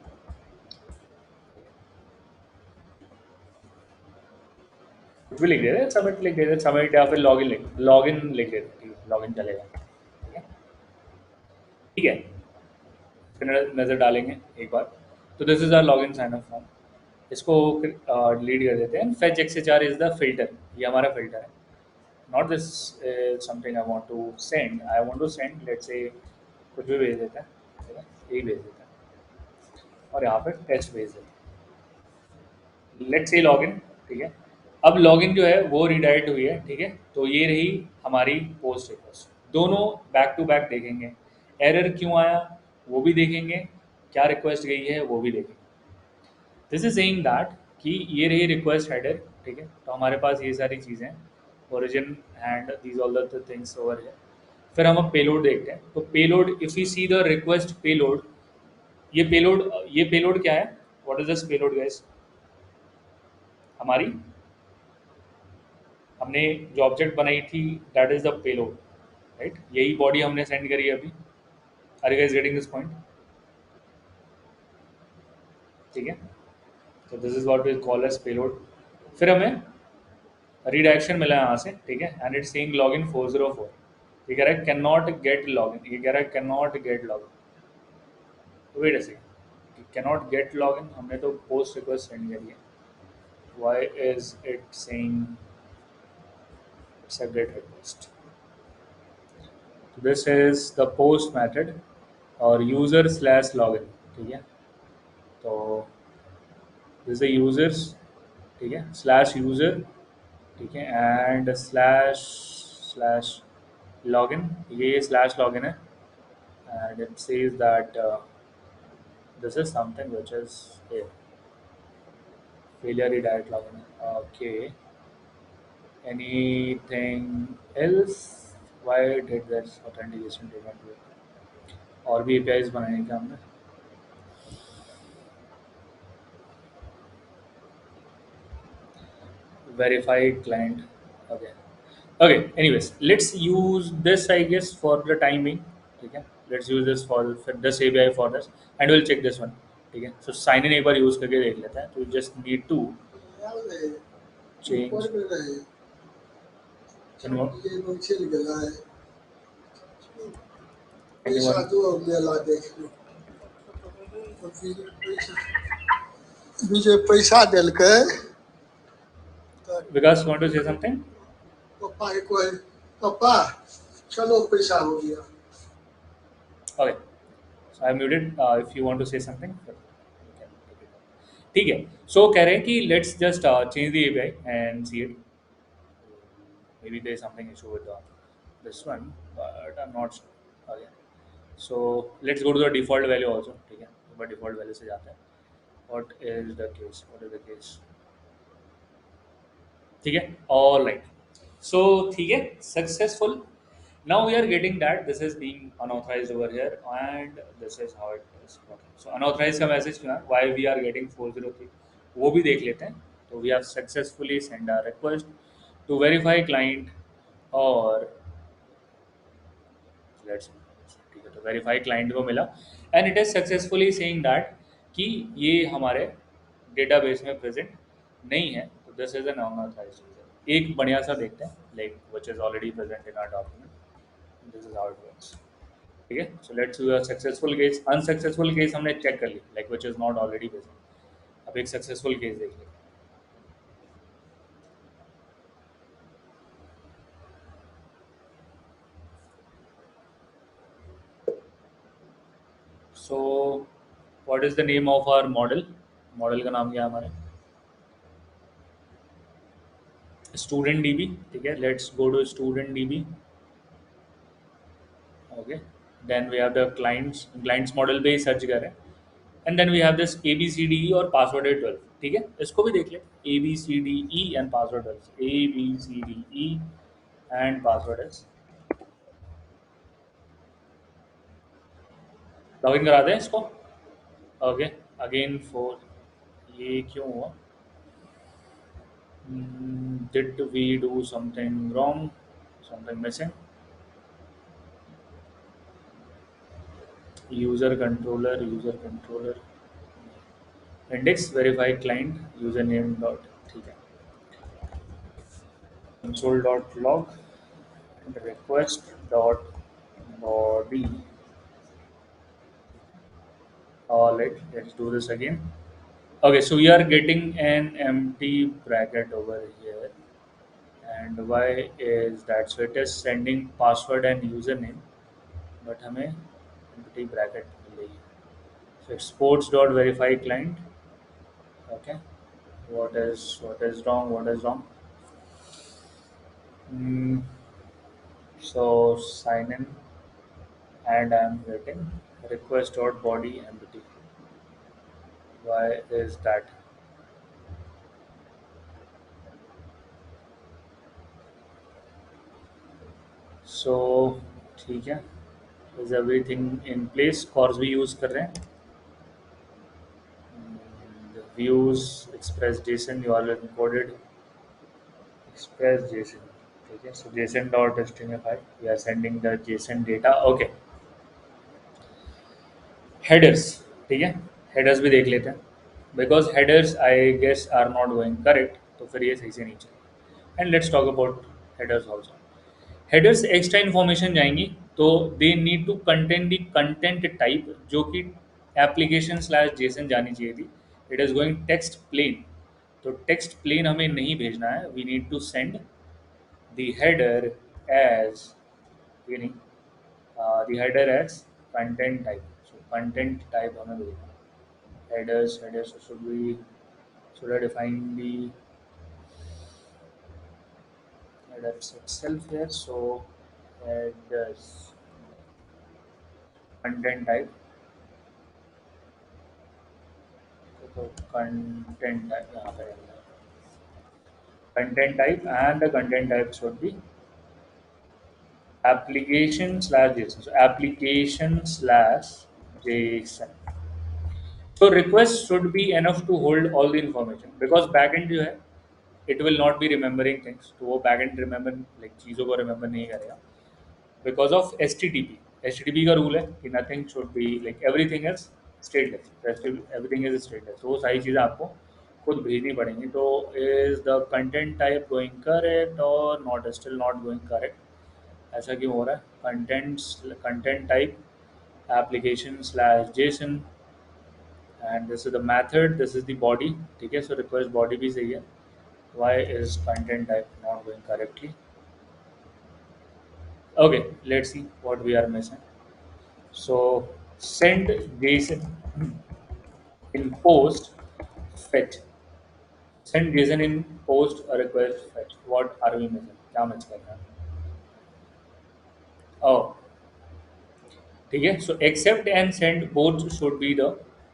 कुछ भी लिख देते हैं, सबमिट लिख देते हैं, सबमिट या फिर लॉगिन लिख देते हैं, ठीक है, लॉगिन चलेगा, ठीक है, ठीक है। फिर नज़र डालेंगे एक बार। तो this is our login sign up form, इसको डिलीट कर देते हैं। Fetch XHR is the filter, ये हमारा फिल्टर है, not this something I want to send, I want to send let's say कुछ भी भेज देते हैं, ठीक है, यही भेज देते हैं, और यहाँ पर टेस्ट भेज देते हैं, लेट्स से लॉगिन, ठीक है। अब लॉगिन जो है वो रिडायरेक्ट हुई है, ठीक है। तो ये रही हमारी पोस्ट रिक्वेस्ट, दोनों बैक टू बैक देखेंगे, एरर क्यों आया वो भी देखेंगे, क्या रिक्वेस्ट गई है वो भी देखेंगे। दिस इज सेइंग दैट कि ये रही रिक्वेस्ट हेडर, ठीक है। तो हमारे पास ये सारी चीज़ें, origin and these all the things over है। फिर हम अब पेलोड देखते हैं, तो payload if you see the request payload, ये पेलोड क्या है, what is this payload guys, हमारी हमने जो ऑब्जेक्ट बनाई थी that is the payload, right, यही बॉडी हमने सेंड करी है अभी। Are you guys getting this point, ठीक है। तो this is what we call as payload. फिर हमें रीडायरेक्शन मिला है यहाँ से, ठीक है, एंड इट्स सेइंग लॉगिन 404, ये कह रहा है कैन नॉट गेट लॉगिन, ये कह रहा है can not get login. Wait a second, can not get login, हमने तो पोस्ट रिक्वेस्ट सेंड करी है, why is it saying it's a get request. This is the post method और user slash login, ठीक है। तो दिस द यूजर्स, ठीक है, स्लैश यूजर, ठीक है, एंड स्लैश स्लैश लॉगिन, ये स्लैश लॉगिन है, and it says that this is something which is failure redirect login, okay, anything else, why did this authentication didn't work, और भी APIs बनाए क्या हमने, verified client, okay, okay, anyways let's use this I guess for the time being, ठीक है, let's use this for this API for this, and we'll check this one, ठीक है। so sign in एक बार use करके देख लेते हैं, तो just need to change मुझे पैसा देलकै Vikas, want to say something? पापा एक पापा चलो पैसा हो गया Okay, I muted if you want to say something. ठीक है, सो कह रहे हैं कि let's just change the API and see it. maybe there is something issue with this one, but I'm not sure again. So let's go to the default value also, ठीक है, एक बार default value से जाते हैं। What is the case? What is the case? ठीक है, all right. So ठीक है, successful. Now we are getting that this is being unauthorized over here, and this is how it is working. So unauthorized का message क्यों है? Why we are getting 403? वो भी देख लेते हैं। तो we have successfully sent a request to verify client और लेट्स, ठीक है, तो वेरीफाई क्लाइंट को मिला and it is successfully saying that कि ये हमारे डेटाबेस में प्रेजेंट नहीं है। तो this is an unauthorized user. एक बढ़िया सा देखते हैं like which is already present in our document. This is how it works. ठीक है, so let's do a successful case. Unsuccessful case हमने चेक कर ली like which is not already present. अब एक सक्सेसफुल केस देख लेते हैं। So what is the name of our model? Model का नाम क्या है हमारे? Student DB. ठीक है, let's go to student DB. Okay, then we have the clients model पे ही सर्च करें and then we have this A B C D E और पासवर्ड है 12। ठीक है, इसको भी देख लें। A B C D E and password 12। A B C D E and password is. Login करा दें इसको। Okay, again four. ये क्यों हुआ? Did we do something wrong, something missing? User controller index verify client user name dot. ठीक है, console dot log request dot body। All right, let's do this again. Okay, so we are getting an empty bracket over here, and why is that? So it is sending password and username, but हमें empty bracket मिल रही है। So it's sports dot verify client। Okay, what is wrong? What is wrong? Hmm. So sign in, and I'm getting request dot body empty. Why is that? So ठीक है, is everything in place? Cors भी use कर रहे हैं। The views express JSON you all encoded express JSON। ठीक है, so JSON dot stringify we are sending the JSON data। Okay, headers। ठीक है, headers भी देख लेते हैं because headers I guess are not going correct, तो फिर ये सही से नहीं चलेगा। And let's talk about headers also। Headers extra information जाएंगी तो they need to contain the content type जो कि एप्लीकेशन स्लैश जेसन जानी चाहिए थी। It is going text plain, तो टेक्स्ट प्लेन हमें नहीं भेजना है। We need to send the header as, ये नहीं, the header as content type. So content type हमें भेजना है। Headers should I define the headers itself here? So headers content type, तो content type यहाँ पे content type, and the content type should be application slash JSON। So application slash JSON। So request should be enough to hold all the information because backend जो है it will not be remembering things। तो वो backend remember like चीज़ों को remember नहीं करेगा because of HTTP। HTTP का rule है कि nothing should be like everything is stateless, everything is stateless। तो वो सारी चीज़ें आपको खुद भेजनी पड़ेंगी। तो is the content type going correct or not, still not going correct? ऐसा क्यों हो रहा है? content type application slash JSON, and this is the method, this is the body। ठीक है, so request body भी सही है। Why is content type not going correctly? Okay, let's see what we are missing। So send Jason in post fetch. Send Jason in post a request fetch. What are we missing? क्या miss कर रहे हैं? Oh, ठीक है. So accept and send both should be the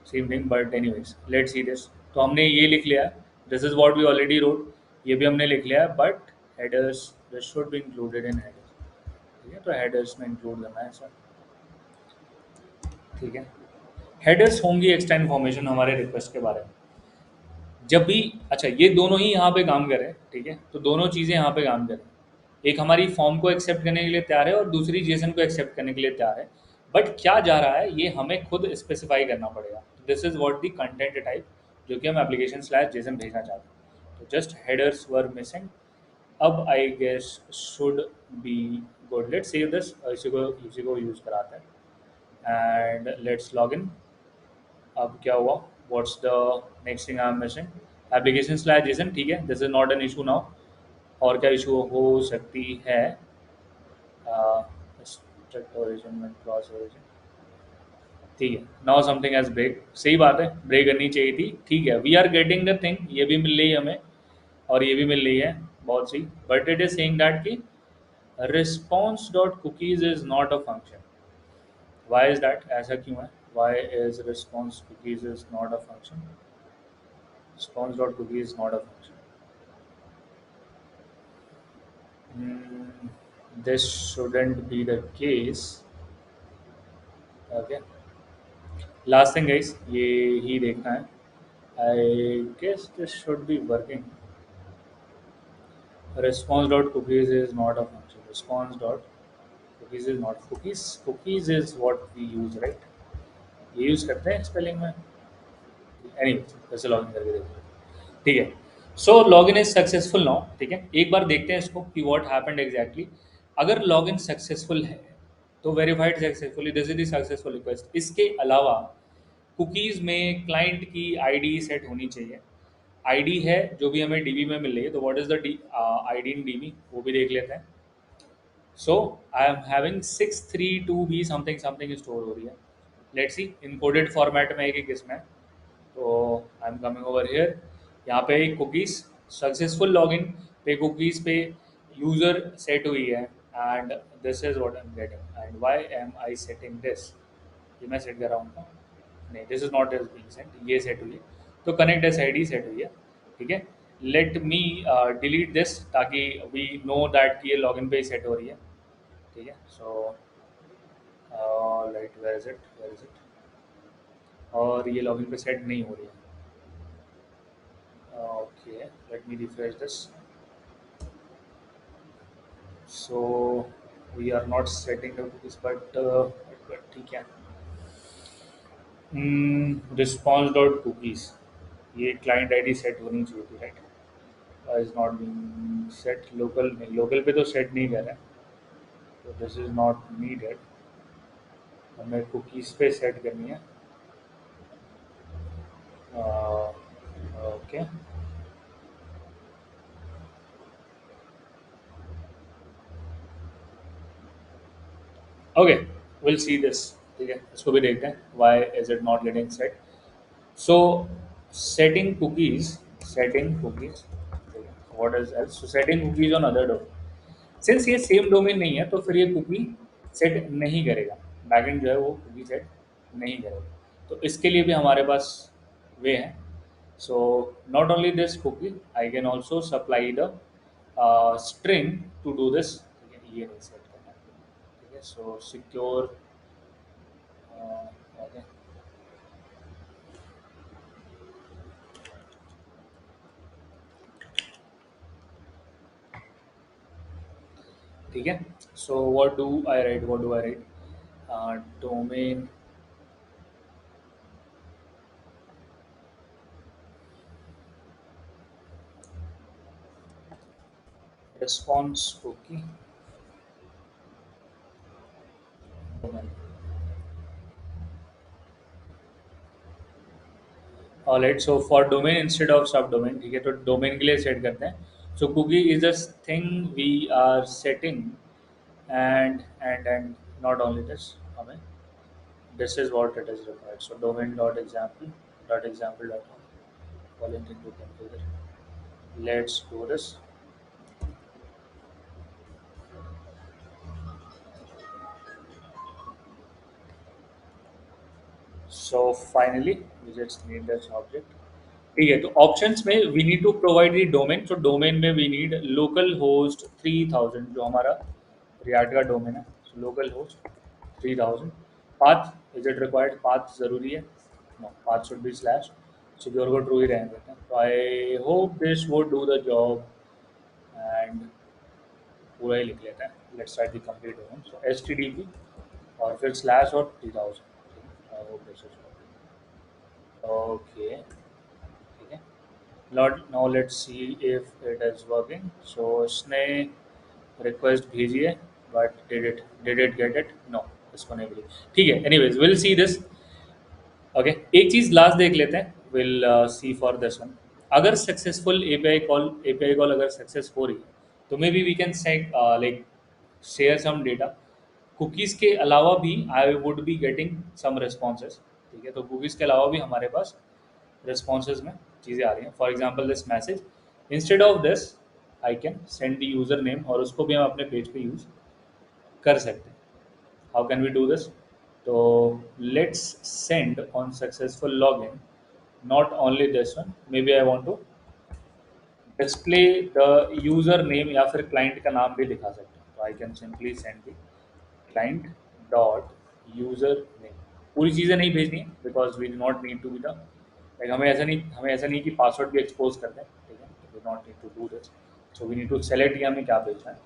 same thing. But anyways, let's see this. तो हमने ये लिख लिया. This is what we already wrote. ये भी हमने लिख लिया. But headers this should be included in headers. ठीक है. तो headers में include करना है ऐसा. ठीक है. हेडर्स होंगी एक्स्ट्रा इन्फॉर्मेशन हमारे रिक्वेस्ट के बारे में. जब भी अच्छा ये दोनों ही यहाँ पे काम करें. ठीक है. तो दोनों चीज़ें यहाँ पे काम करें. एक हमारी फॉर्म को एक्सेप्ट करने के लिए तैयार है और दूसरी जेसन को एक्सेप्ट करने के लिए तैयार है. बट क्या जा रहा है ये हमें खुद स्पेसिफाई करना पड़ेगा. This is what the content type जो कि हम एप्लीकेशन स्लैश जेसन भेजना चाहते हैं. तो जस्ट हेडर्स वर मिसिंग. अब I guess should be good. Let's save this. इसी को यूज़ कराते हैं एंड लेट्स लॉग इन. अब क्या हुआ. What's the next thing I am missing. Application slash JSON. ठीक है. This is not an issue now. और क्या इशू हो सकती है. स्ट्रिक्ट ओरिजिन में क्रॉस ओरिजिन. ठीक है. Now something has break. सही बात है. ब्रेक करनी चाहिए थी. ठीक है. We are getting the thing. ये भी मिल रही है हमें और ये भी मिल रही है. बहुत सी. But it is saying that कि response dot cookies is not a function. Why is that. ऐसा क्यों है. Why is response cookies is not a function. Response dot cookies is not a function. This shouldn't be the case. Okay. Last thing guys, ये ही देखना है. I guess this should be working. Response dot cookies is not a function. Response dot cookies is not cookies. Cookies is what we use, right? ये use करते हैं spelling में. Anyway, वैसे login करके देखते हैं. ठीक है. सो लॉगिन इज सक्सेसफुल नाउ. ठीक है. एक बार देखते हैं इसको कि व्हाट हैपेंड एग्जैक्टली. अगर लॉगिन सक्सेसफुल है तो verified successfully. This is the successful request. इसके अलावा कुकीज़ में क्लाइंट की आईडी सेट होनी चाहिए. आईडी है जो भी हमें डीबी में मिल रही है. तो what is the ID in dB वो भी देख लेते हैं. सो आई एम हैविंग 632 भी समथिंग समथिंग स्टोर हो रही है. लेट्स सी इनकोडेड फॉर्मेट में है कि किस में. तो I am coming over here. यहाँ पे कुकीज़ सक्सेसफुल लॉगिन पे कुकीज़ पे यूज़र सेट हुई है and this is what I am getting. And why am I setting this. ये मैं सेट कर रहा हूँ. नहीं this is not is being set. ये सेट हुई है. तो connect S I D set हुई है. ठीक है. लेट मी डिलीट दिस ताकि वी नो दैट कि ये लॉगिन पे ही सेट हो रही है. ठीक है. So light where is it. और ये लॉगिन पे सेट नहीं हो रही है. Okay, let me refresh this. So we are not setting up this, but ठीक है. Response dot cookies. ये client ID सेट होनी चाहिए थी, right? Is not being set. Local नहीं. Local पे तो सेट नहीं कर रहा है. So this is not needed. हमें cookies पे सेट करनी है. Okay. Okay will see this. ठीक है. इसको भी देखते हैं. Why is it not getting set. So setting cookies. What is else. So setting cookies on other domain. Since ये सेम डोमेन नहीं है तो फिर ये कुकी सेट नहीं करेगा. बैकएंड जो है वो कुकी सेट नहीं करेगा. तो इसके लिए भी हमारे पास वे हैं. So not only this cookie I can also supply the string to do this. ये नहीं सेट करना. ठीक है. So secure. ओके. ठीक है. So what do I write. Domain response cookie domain. Alright. So for domain instead of sub domain. ठीक है. तो डोमेन के लिए सेट करते हैं. So cookie is a thing we are setting and not only this. हमें this is what it is required. So domain dot example dot com. Following thing to configure. Let's do this. So finally we just need this object. ठीक है, तो options में we need to provide the domain. तो domain में we need local host 3000 जो हमारा React का domain है. So local host 3000. Path is it required? Path ज़रूरी है? No, path should be slash. Secure को ट्रू ही रहने देते हैं. तो I hope this would do the job and पूरा ही लिख लेते हैं. Let's write the complete domain. So H T D P और फिर स्लैश और 3000. आई होप दिस इज ओके. ठीक है. Now let's see if it is working. So इसने रिक्वेस्ट भेजी है but did it get it? No, इसको नहीं मिली. ठीक है, anyways will see this. Okay, एक चीज़ लास्ट देख लेते हैं. Will see for this one. अगर सक्सेसफुल एपीआई कॉल अगर सक्सेस हो रही है तो maybe we can set like share some data. Cookies के अलावा भी I would be getting some responses. ठीक है, तो कुकीज़ के अलावा भी हमारे पास रिस्पॉन्सेज में चीज़ें आ रही हैं. For example this message, instead of this I can send the user name और उसको भी हम अपने पेज पे यूज़ कर सकते हैं. How can we do this? तो let's send on successful log in not only this one. Maybe I want to display the user name या फिर क्लाइंट का नाम भी दिखा सकते हैं. तो I can simply send the client dot user name. पूरी चीज़ें नहीं भेजनी है because we do not need to be the like हमें ऐसा नहीं कि पासवर्ड भी एक्सपोज कर दें. ठीक है, we not need to do this. So we need to select कि हमें क्या भेजना है.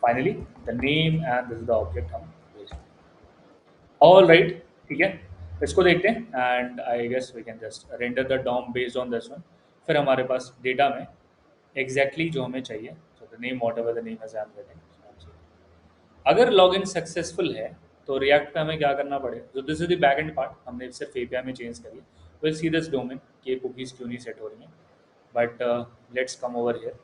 Finally the name and this the object हम भेजें. All right. ठीक है, इसको देखते हैं and I guess we can just render the DOM based on this one. फिर हमारे पास डेटा में एग्जैक्टली जो हमें चाहिए. So the name whatever the name as I am getting. अगर लॉगिन सक्सेसफुल है तो रिएक्ट पे हमें क्या करना पड़ेगा? तो this is the back and part. हमने सिर्फ एपीआई में चेंज करी. विल सी दिस डोमेन कि ये कुकीज़ क्यों नहीं सेट हो रही हैं. But let's come over here.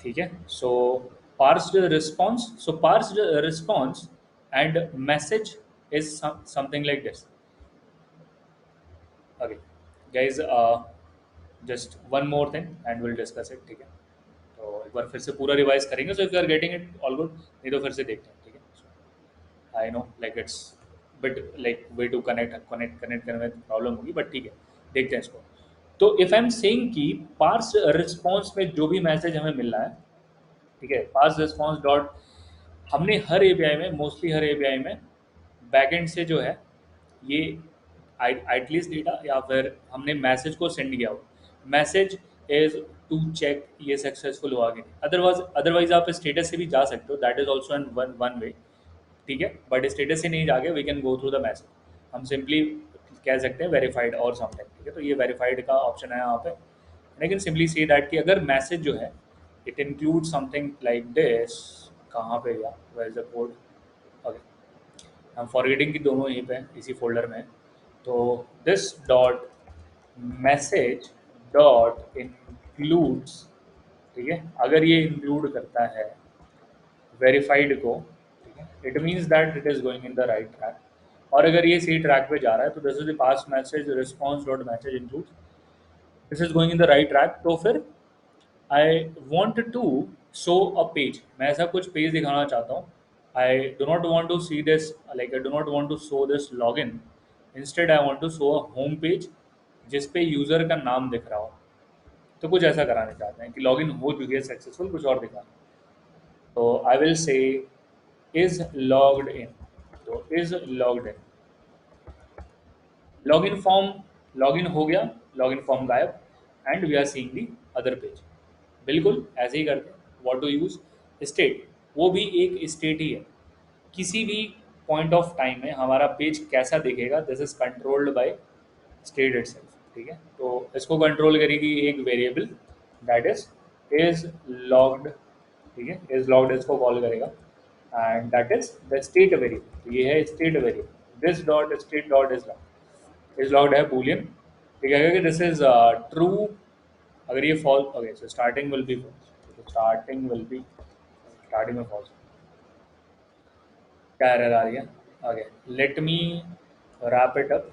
ठीक है, so parsed response. So parsed response and message is something like this. Okay guys, just one more thing and will discuss it. ठीक है, तो एक बार फिर से पूरा रिवाइज करेंगे. So if you are getting it all good, नहीं तो फिर से देखते हैं. ठीक है, I know like it's but like way to connect करने में प्रॉब्लम होगी बट ठीक है, देखते हैं इसको. तो इफ आई एम सेइंग कि पार्स रिस्पॉन्स में जो भी मैसेज हमें मिल रहा है, ठीक है, पार्स रिस्पॉन्स डॉट, हमने हर एपीआई में, मोस्टली हर एपीआई में बैकएंड से जो है ये एटलीस्ट डेटा या फिर हमने मैसेज को सेंड किया हो. मैसेज इज टू चेक ये सक्सेसफुल हुआ कि नहीं. अदरवाइज आप स्टेटस से भी जा सकते हो. That is also an one way. ठीक है, बट स्टेटस से नहीं जाके we can go through the message. हम सिंपली कह सकते हैं वेरीफाइड और समथिंग. ठीक है, तो ये वेरीफाइड का ऑप्शन है यहाँ पे. I can simply say that कि अगर मैसेज जो है it include something like this. कहाँ पे गया? Where is the code? Okay, हम फॉरगेटिंग कि दोनों यहीं पे इसी फोल्डर में. तो this dot message dot includes. ठीक है, अगर ये इंक्लूड करता है वेरीफाइड को, ठीक है, it means that it is going in the right track. और अगर ये सही ट्रैक पे जा रहा है तो this is the pass message response dot message include, this is going in the right track. तो फिर I want to show a page. मैं ऐसा कुछ पेज दिखाना चाहता हूँ. I do not want to see this like I do not want to show this log in. Instead I want to show a home page जिसपे user का नाम दिख रहा हो. तो कुछ ऐसा कराना चाहते हैं कि लॉगिन हो चुकी है सक्सेसफुल, कुछ और दिखाना. तो I will say is logged in. तो is logged in, login form, login हो गया, लॉगिन फॉर्म गायब and we are seeing the other page. बिल्कुल ऐसे ही करते हैं. What to use? स्टेट. वो भी एक स्टेट ही है. किसी भी पॉइंट ऑफ टाइम में हमारा पेज कैसा दिखेगा, this is controlled by state itself. ठीक है, तो इसको कंट्रोल करेगी एक वेरिएबल दैट इज लॉग्ड. ठीक है, इज लॉग्ड इसको कॉल करेगा and that is the state variable. तो ये है state variable. This dot state dot is logged है बूलियन. ठीक है, कि दिस इज ट्रू. अगर ये false, okay, so starting will be false. Starting में फॉल्स. क्या एरर आ रही है? Okay, let me wrap it up.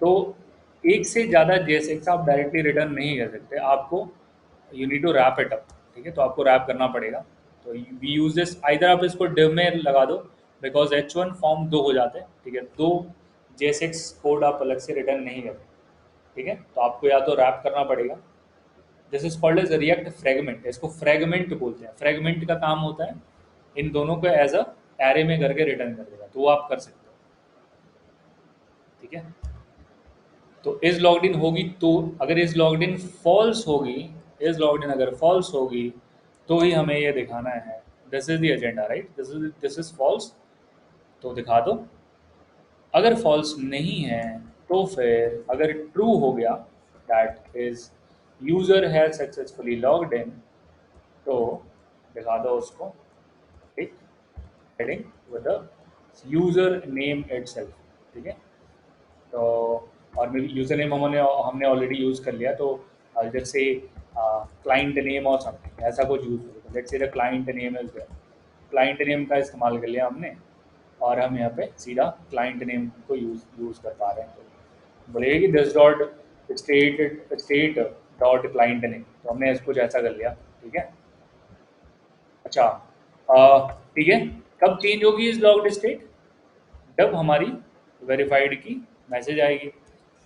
तो एक से ज़्यादा JSX आप डायरेक्टली रिटर्न नहीं कर सकते, आपको you need to wrap it up, ठीक है। तो आपको रैप करना पड़ेगा। तो वी यूज दिस, आइदर आप इसको डिव में लगा दो, बिकॉज H1 फॉर्म 2 हो जाते हैं, ठीक है। 2 JSX कोड आप अलग से रिटर्न नहीं करते, ठीक है। तो आपको या तो रैप करना पड़ेगा, this is called as React fragment, इसको फ्रेगमेंट बोलते हैं। फ्रेगमेंट का काम होता है इन दोनों को एज अ एरे में करके रिटर्न कर देगा, तो वो आप कर सकते हो, ठीक है। तो इज लॉग्ड इन होगी, तो अगर इज लॉग्ड इन फॉल्स होगी, इज लॉग्ड इन अगर फॉल्स होगी तो ही हमें ये दिखाना है, this is the agenda, right, this is false, तो दिखा दो। अगर फॉल्स नहीं है तो फिर अगर ट्रू हो गया, that is user has successfully logged in, तो दिखा दो उसको, ठीक, heading with the user name itself, ठीक है। तो और मेरी यूज़र नेम हमने ऑलरेडी यूज़ कर लिया, तो जैसे क्लाइंट नेम और समथिंग ऐसा कुछ यूज़ करें, let's say the client name is there, client name का इस्तेमाल कर लिया हमने, और हम यहाँ पे सीधा क्लाइंट नेम को यूज़ कर पा रहे हैं। तो बोलेगा कि this dot state dot client name, तो हमने इसको जैसा कर लिया, ठीक है। अच्छा, ठीक है, कब चेंज होगी इस लॉग्ड स्टेट, जब हमारी वेरीफाइड की मैसेज आएगी।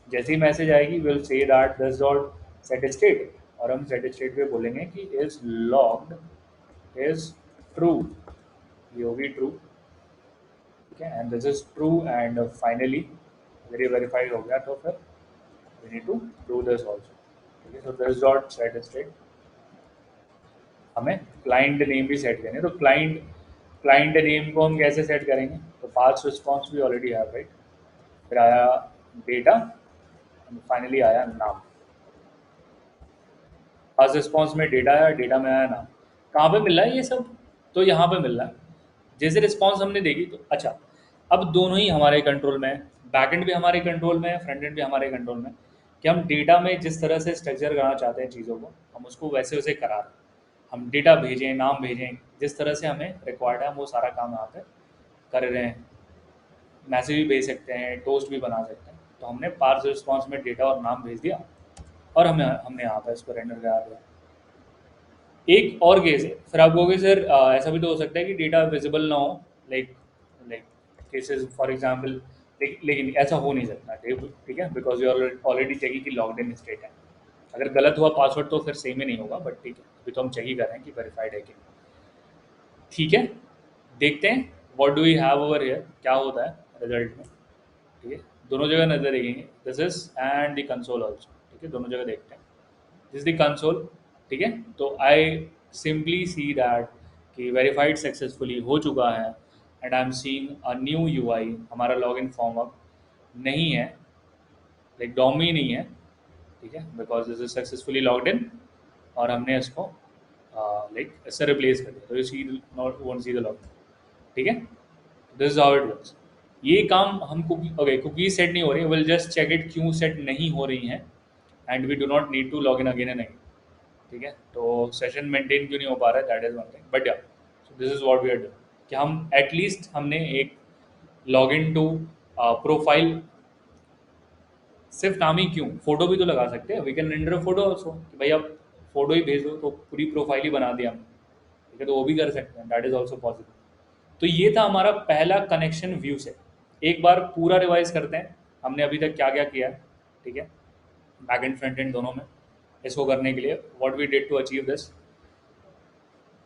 जैसे ही मैसेज आएगी will say that this dot set state, और हम सेट स्टेट पे बोलेंगे कि इज लॉग्ड इज ट्रू, ये होगी ट्रू, ठीक है। And this is true, and finally verified हो गया, तो फिर we need to do this also, ठीक है। So this dot set state, हमें क्लाइंट नेम भी सेट करनी है, तो क्लाइंट नेम को हम कैसे सेट करेंगे, तो पास रिस्पॉन्स भी ऑलरेडी है, राइट। फिर आया डेटा, फाइनली आया नाम। पास रिस्पॉन्स में डेटा आया, डेटा में आया नाम। कहाँ पे मिल रहा है ये सब, तो यहाँ पे मिल रहा है। जैसे रिस्पॉन्स हमने देखी, तो अच्छा, अब दोनों ही हमारे कंट्रोल में है, बैकएंड भी हमारे कंट्रोल में है, फ्रंट एंड भी हमारे कंट्रोल में है, कि हम डेटा में जिस तरह से स्ट्रक्चर करना चाहते हैं चीज़ों को, हम उसको वैसे वैसे करा रहे हैं। हम डेटा भेजें, नाम भेजें, जिस तरह से हमें रिक्वायर्ड है, हम वो सारा काम यहाँ पे कर रहे हैं। मैसेज भी भेज सकते हैं, टोस्ट भी बना सकते हैं। तो हमने पार्स रिस्पॉन्स में डेटा और नाम भेज दिया, और हमने यहाँ पर इसको रेंडर करा दिया। एक और केस है, फिर आप कहोगे सर ऐसा भी तो हो सकता है कि डेटा विजिबल ना हो, like like cases for example, लेकिन ऐसा हो नहीं सकता, ठीक है, बिकॉज यू ऑलरेडी चेकिंग कि लॉग्ड इन स्टेट है। अगर गलत हुआ पासवर्ड तो फिर सेम ही नहीं होगा, बट ठीक है, अभी तो हम चेक ही कर रहे हैं कि वेरीफाइड है कि नहीं। ठीक है, देखते हैं what do we have over here, क्या होता है रिजल्ट में, ठीक है। दोनों जगह नजर देखेंगे, this is and the console also, ठीक है, दोनों जगह देखते हैं। दिस द कंसोल, ठीक है। तो आई सिंपली सी दैट कि वेरीफाइड सक्सेसफुली हो चुका है, and I am seeing a new UI, हमारा लॉगिन फॉर्म अब नहीं है, लाइक डॉम ही नहीं है, ठीक है, because this is successfully logged in, और हमने इसको लाइक इससे रिप्लेस कर दिया, तो you see not won't see the log, ठीक है। This is how it works. ये काम हम कुकी सेट नहीं हो रही, विल जस्ट चेक इट क्यों सेट नहीं हो रही हैं, and we do not need to log in again and again, ठीक है। तो सेशन मेंटेन क्यों नहीं हो पा रहा है, that is one thing, but yeah, so this is what we are doing, कि हम एटलीस्ट हमने एक लॉग इन टू प्रोफाइल, सिर्फ नाम ही क्यों, फोटो भी तो लगा सकते हैं, we can render photo also, कि भाई आप फोटो ही भेज दो तो पूरी प्रोफाइल ही बना दिया हमने, ठीक है, तो वो भी कर सकते हैं, दैट इज ऑल्सो पॉसिबल। तो ये था हमारा पहला कनेक्शन व्यू से। एक बार पूरा रिवाइज करते हैं हमने अभी तक क्या क्या किया है, ठीक है, बैक एंड फ्रंट एंड दोनों में। इसको करने के लिए what we did to achieve this,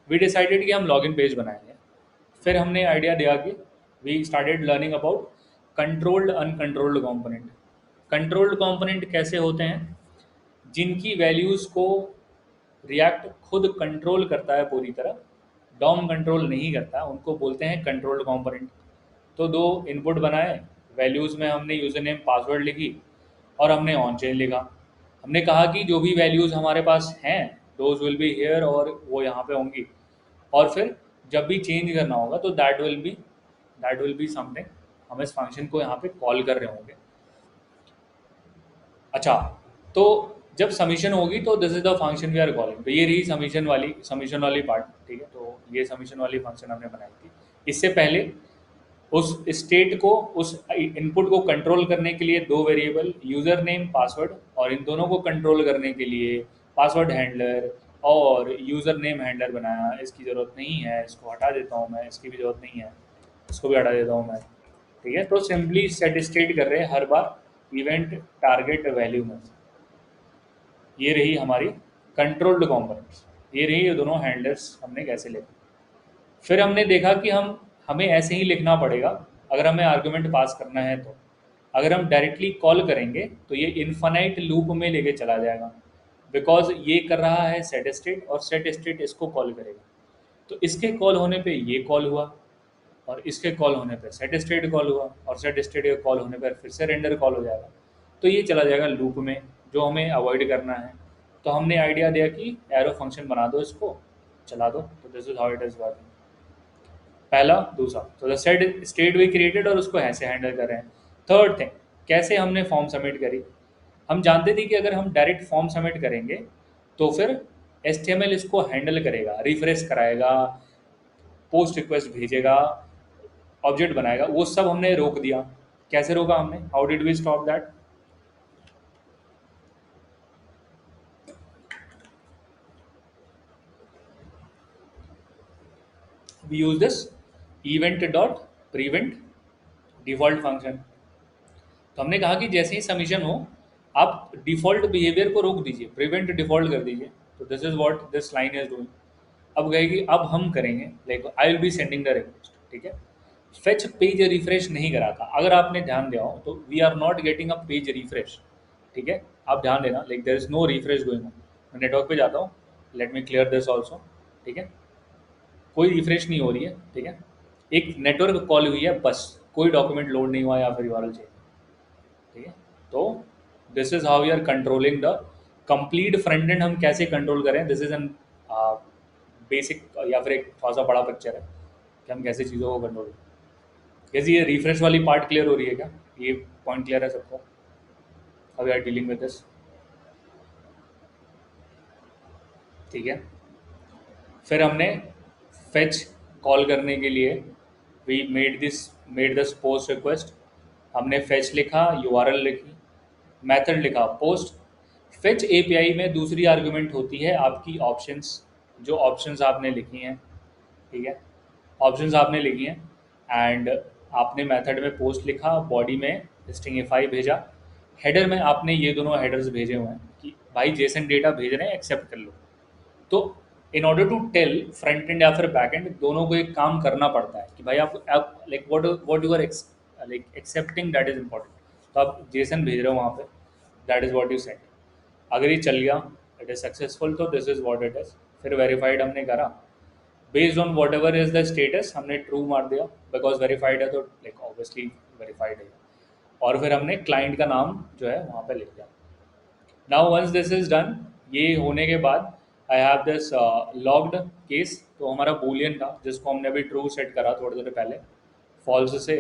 we decided कि हम लॉगिन पेज बनाएंगे। फिर हमने आइडिया दिया कि we started learning about controlled uncontrolled component. Controlled component कैसे होते हैं, जिनकी वैल्यूज़ को रिएक्ट खुद कंट्रोल करता है पूरी तरह, डॉम कंट्रोल नहीं करता, उनको बोलते हैं कंट्रोल्ड कंपोनेंट। तो दो इनपुट बनाए, वैल्यूज़ में हमने यूज़र नेम पासवर्ड लिखी, और हमने ऑन चेन लिखा। हमने कहा कि जो भी वैल्यूज़ हमारे पास हैं दोज विल बी हेयर, और वो यहाँ पे होंगी, और फिर जब भी चेंज करना होगा तो दैट विल बी समथिंग, हम इस फंक्शन को यहाँ पे कॉल कर रहे होंगे। अच्छा, तो जब समीशन होगी तो this is the function we are calling, तो ये रही समीशन वाली पार्ट, ठीक है। तो ये समीशन वाली फंक्शन हमने बनाई थी। इससे पहले उस स्टेट को, उस इनपुट को कंट्रोल करने के लिए दो वेरिएबल, यूज़र नेम पासवर्ड, और इन दोनों को कंट्रोल करने के लिए पासवर्ड हैंडलर और यूज़र नेम हैंडलर बनाया। इसकी ज़रूरत नहीं है, इसको हटा देता हूँ मैं, इसकी भी ज़रूरत नहीं है, इसको भी हटा देता हूँ मैं। ठीक है, तो सिंपली सेट स्टेट कर रहे हैं हर बार इवेंट टारगेट वैल्यू में। ये रही हमारी कंट्रोल्ड कॉम्पोनेंट्स, ये रही ये दोनों हैंडलर्स हमने कैसे लिखे। फिर हमने देखा कि हमें ऐसे ही लिखना पड़ेगा अगर हमें आर्गुमेंट पास करना है तो। अगर हम डायरेक्टली कॉल करेंगे तो ये इन्फानाइट लूप में लेके चला जाएगा, बिकॉज ये कर रहा है सेट स्टेट और सेट स्टेट इसको कॉल करेगा। तो इसके कॉल होने पे ये कॉल हुआ, और इसके कॉल होने पे सेट स्टेट कॉल हुआ, और सेट स्टेट के कॉल होने पर फिर से रेंडर कॉल हो जाएगा। तो ये चला जाएगा लूप में, जो हमें अवॉइड करना है। तो हमने आइडिया दिया कि एरो फंक्शन बना दो, इसको चला दो। तो this is how it is working. पहला, दूसरा, तो the set state we created और उसको ऐसे हैंडल कर रहे हैं। थर्ड थिंग, कैसे हमने फॉर्म सबमिट करी। हम जानते थे कि अगर हम डायरेक्ट फॉर्म सबमिट करेंगे तो फिर HTML इसको हैंडल करेगा, रिफ्रेश कराएगा, पोस्ट रिक्वेस्ट भेजेगा, ऑब्जेक्ट बनाएगा। वो सब हमने रोक दिया। कैसे रोका हमने, how did we stop that. We use this event dot prevent default function. तो हमने कहा कि जैसे ही सबमिशन हो आप डिफॉल्ट बिहेवियर को रोक दीजिए, प्रिवेंट डिफॉल्ट कर दीजिए। तो this is what this line is doing. अब कहेगी अब हम करेंगे, like I will be sending the request. ठीक है, फेच पेज रिफ्रेश नहीं करा था, अगर आपने ध्यान दिया हो तो we are not getting a page refresh. ठीक है, आप ध्यान देना, like there is no refresh going on. मैं नेटवर्क पे जाता हूँ, let me clear this also. ठीक है, कोई रिफ्रेश नहीं हो रही है। ठीक है, एक नेटवर्क कॉल हुई है बस, कोई डॉक्यूमेंट लोड नहीं हुआ या फिर यूआरएल चेंज। ठीक है, तो this is how we are controlling the complete front end. हम कैसे कंट्रोल करें, दिस इज एन बेसिक या फिर एक थोड़ा सा बड़ा पिक्चर है कि हम कैसे चीज़ों को कंट्रोल करें। कैसे ये रिफ्रेश वाली पार्ट क्लियर हो रही है क्या, ये पॉइंट क्लियर है सबको, how we are dealing with this. ठीक है, फिर हमने फेच कॉल करने के लिए we made this post request. हमने फेच लिखा, यूआरएल लिखी, मेथड लिखा पोस्ट। फेच एपीआई में दूसरी आर्गुमेंट होती है आपकी ऑप्शंस, जो ऑप्शंस आपने लिखी हैं। ठीक है, ऑप्शंस आपने लिखी हैं एंड आपने मेथड में पोस्ट लिखा, बॉडी में स्ट्रिंगिफाई भेजा, हेडर में आपने ये दोनों हेडर्स भेजे हुए हैं कि भाई जेसन डेटा भेज रहे हैं, एक्सेप्ट कर लो। तो in order to tell front end या फिर बैक एंड, दोनों को एक काम करना पड़ता है कि भाई आप like what you are like accepting, that is important. तो आप जेसन भेज रहे हो वहाँ पे, that is what you send. अगर ये चल गया, इट इज सक्सेसफुल, तो this is what it is. फिर वेरीफाइड हमने करा, based on whatever is the status हमने ट्रू मार दिया, बिकॉज वेरीफाइड है तो लाइक ऑब्वियसली वेरीफाइड है। और फिर हमने क्लाइंट का नाम जो है वहाँ पे लिख दिया। Now once this is done, ये होने के बाद I have this logged case. तो हमारा बूलियन था जिसको हमने अभी ट्रू सेट करा थोड़ी देर पहले फॉल्स से।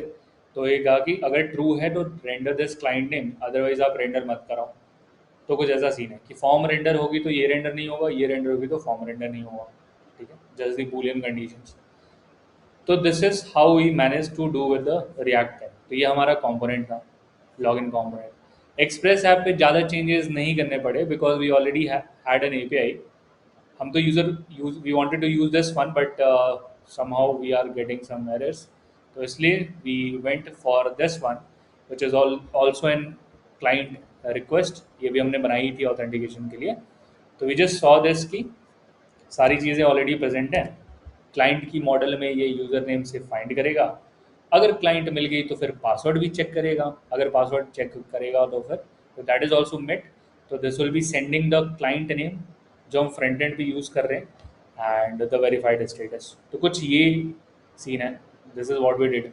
तो ये कहा कि अगर ट्रू है तो render this client name, otherwise आप रेंडर मत कराओ। तो कुछ ऐसा सीन है कि फॉर्म रेंडर होगी तो ये रेंडर नहीं होगा, ये रेंडर होगी तो फॉर्म रेंडर नहीं होगा। ठीक है, जस्ट दी बूलियन कंडीशंस। तो this is how we manage to do with the React app. तो ये हमारा कंपोनेंट था, लॉगिन कंपोनेंट। एक्सप्रेस ऐप पे ज़्यादा चेंजेस नहीं करने पड़े because we already had an API. हम तो we wanted to use this one but somehow we are getting some errors. तो इसलिए we went for this one which is also an client request. ये भी हमने बनाई थी ऑथेंटिकेशन के लिए। तो वी जस्ट सॉ दिस की सारी चीज़ें ऑलरेडी प्रेजेंट हैं। क्लाइंट की मॉडल में ये यूज़र नेम से फाइंड करेगा, अगर क्लाइंट मिल गई तो फिर पासवर्ड भी चेक करेगा, अगर पासवर्ड चेक करेगा तो फिर तो दैट इज़ ऑल्सो मेट। तो this will be sending the client name जो हम फ्रंट एंड पे यूज़ कर रहे हैं एंड द वेरीफाइड स्टेटस। तो कुछ ये सीन है, this is what we did.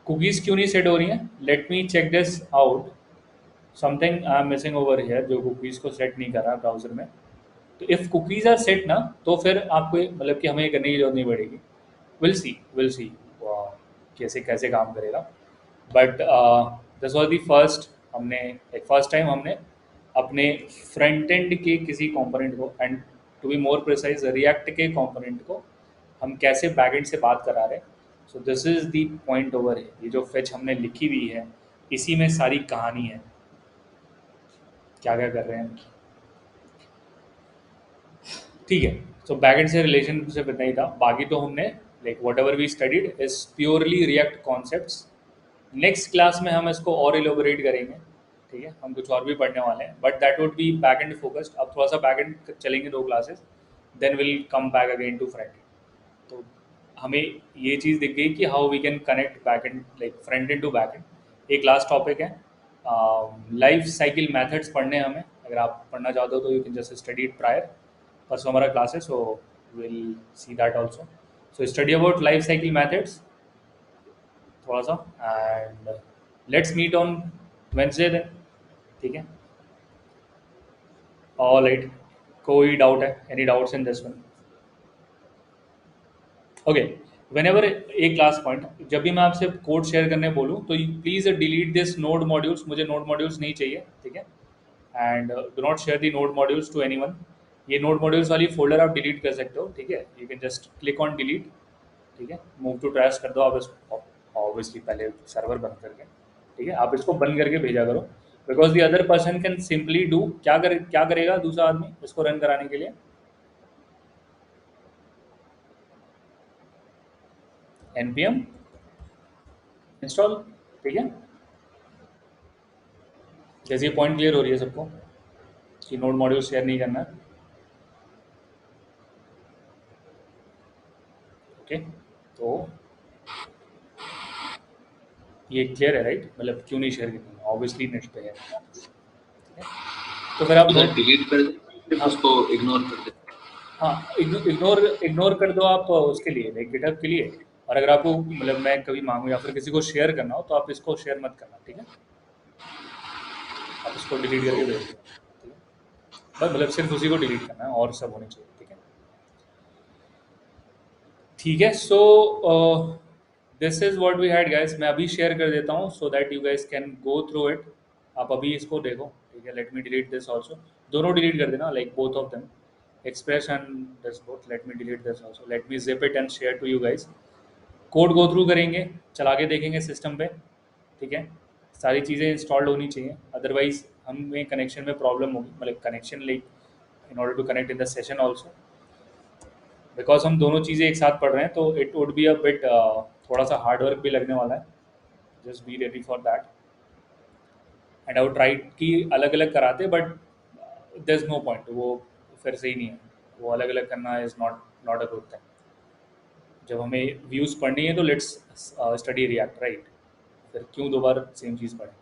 Cookies क्यों नहीं सेट हो रही हैं, let me check this out. Something I am missing over here, जो कुकीज़ को सेट नहीं कर रहा ब्राउज़र में। तो इफ़ कुकीज़ आर सेट ना, तो फिर आपको मतलब कि हमें करने की जरूरत नहीं पड़ेगी। विल सी कैसे कैसे काम करेगा। But this was the first, हमने एक फर्स्ट टाइम हमने अपने फ्रंट एंड के किसी कंपोनेंट को, and to be more precise React के कंपोनेंट को हम कैसे बैक एंड से बात करा रहे हैं। सो this is the point over है। ये जो फेच हमने लिखी हुई है इसी में सारी कहानी है, क्या क्या कर रहे हैं। ठीक है, सो बैकएंड से रिलेशनशिप इतना ही था। बाकी तो हमने like whatever we studied is purely React concepts. Next class में हम इसको और इलोबरेट करेंगे, ठीक है। हम कुछ और भी पढ़ने वाले हैं but that would be back end focused. अब थोड़ा सा बैक एंड चलेंगे 2 classes, then will come back again to front. तो हमें ये चीज़ दिख गई कि how we can connect back end like front end to back end. एक लास्ट टॉपिक है लाइफ साइकिल मैथड्स पढ़ने हैं हमें। अगर आप पढ़ना चाहते हो तो you can just study it prior. परसों हमारा क्लास है, so will see that also. So study about life cycle methods थोड़ा सा, and let's meet on Wednesday then, ठीक है। ऑल राइट, कोई डाउट है? Any doubts in this one? Okay, whenever एक लास्ट पॉइंट, जब भी मैं आपसे कोड शेयर करने बोलूँ तो please delete this node modules. मुझे नोड मॉड्यूल्स नहीं चाहिए, ठीक है। And do not share the node modules to anyone. ये नोड मॉड्यूल्स वाली फोल्डर आप डिलीट कर सकते हो, ठीक है। You can just click on delete, ठीक है। मूव टू ट्रैश कर दो आप इसको, ऑब्वियसली पहले सर्वर बंद करके, ठीक है। आप इसको बंद करके भेजा करो, because the other person can simply do क्या करेगा दूसरा आदमी इसको रन कराने के लिए? npm इंस्टॉल, ठीक है। जैसे ये पॉइंट क्लियर हो रही है सबको कि नोड मॉड्यूल शेयर नहीं करना है, ओके। तो ये क्लियर है राइट, मतलब क्यों नहीं शेयर करना, ऑब्वियसली नेट पे है, ठीक है। तो फिर आप उधर डिलीट कर दे, सिर्फ हाँ उसको इग्नोर कर दे। हाँ, इग्नोर कर दो आप उसके लिए, लाइक गिटहब के लिए। और अगर आपको मतलब मैं कभी मांगूँ या फिर किसी को शेयर करना हो तो आप इसको शेयर मत करना, ठीक है। आप इसको डिलीट करके भेज दो, ठीक है। बस मतलब सिर्फ उसी को डिलीट करना है और सब होने चाहिए, ठीक है। ठीक है, so this is what we had guys. मैं अभी शेयर कर देता हूँ so that you guys can go through it. आप अभी इसको देखो, ठीक है। Let me delete this also, दोनों डिलीट कर देना, like both of them, Express and this both. Let me delete this also, let me zip it and share to you guys. Code go through करेंगे, चला के देखेंगे system पे, ठीक है। सारी चीज़ें इंस्टॉल्ड होनी चाहिए, अदरवाइज हमें कनेक्शन में प्रॉब्लम होगी, मतलब connection like in order to connect in the session also, because हम दोनों चीज़ें एक साथ पढ़ रहे हैं तो it would be a bit, थोड़ा सा हार्ड वर्क भी लगने वाला है। Just be ready for that. And I would try कि अलग अलग कराते, but there is no point, वो फिर से ही नहीं है। वो अलग अलग करना is not a good thing. जब हमें व्यूज़ पढ़नी है तो लेट्स स्टडी रिएक्ट, राइट। फिर क्यों दोबारा सेम चीज़ पढ़ें?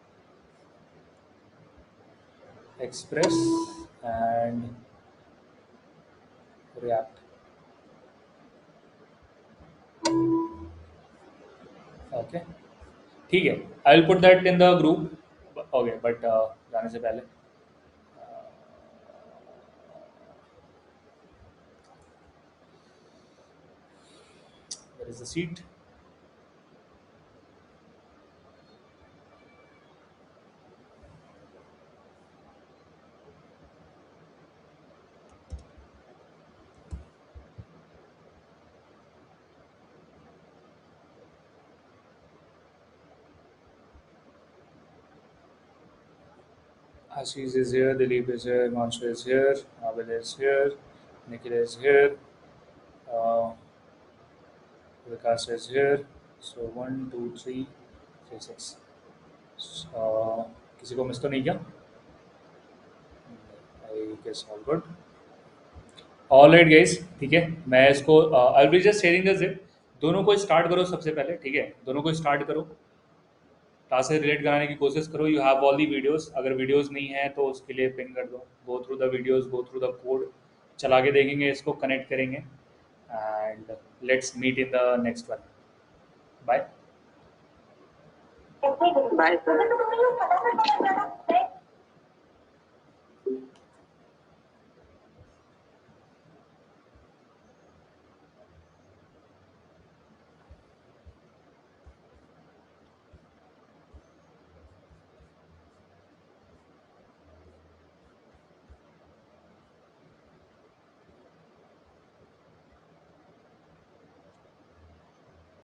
एक्सप्रेस एंड रिएक्ट, ओके, ठीक है। I will put that in the group, okay. But जाने से पहले where is the seat? Ashish is here, Dilip is here, Manshu is here, Abel is here, Nikhil is here, uh, Vikas is here. So 1, 2, 3, 4, 6. किसी को miss तो नहीं किया? I guess all good. All right guys, ठीक है। मैं इसको I will be just sharing the zip. दोनों को स्टार्ट करो सबसे पहले, ठीक है। दोनों को स्टार्ट करो, टास्क से रिलेट कराने की कोशिश करो। You have all the videos, अगर वीडियोस नहीं है तो उसके लिए पिन कर दो। Go through the videos, go through the code, चला के देखेंगे, इसको कनेक्ट करेंगे, and let's meet in the next one. Bye. Bye sir.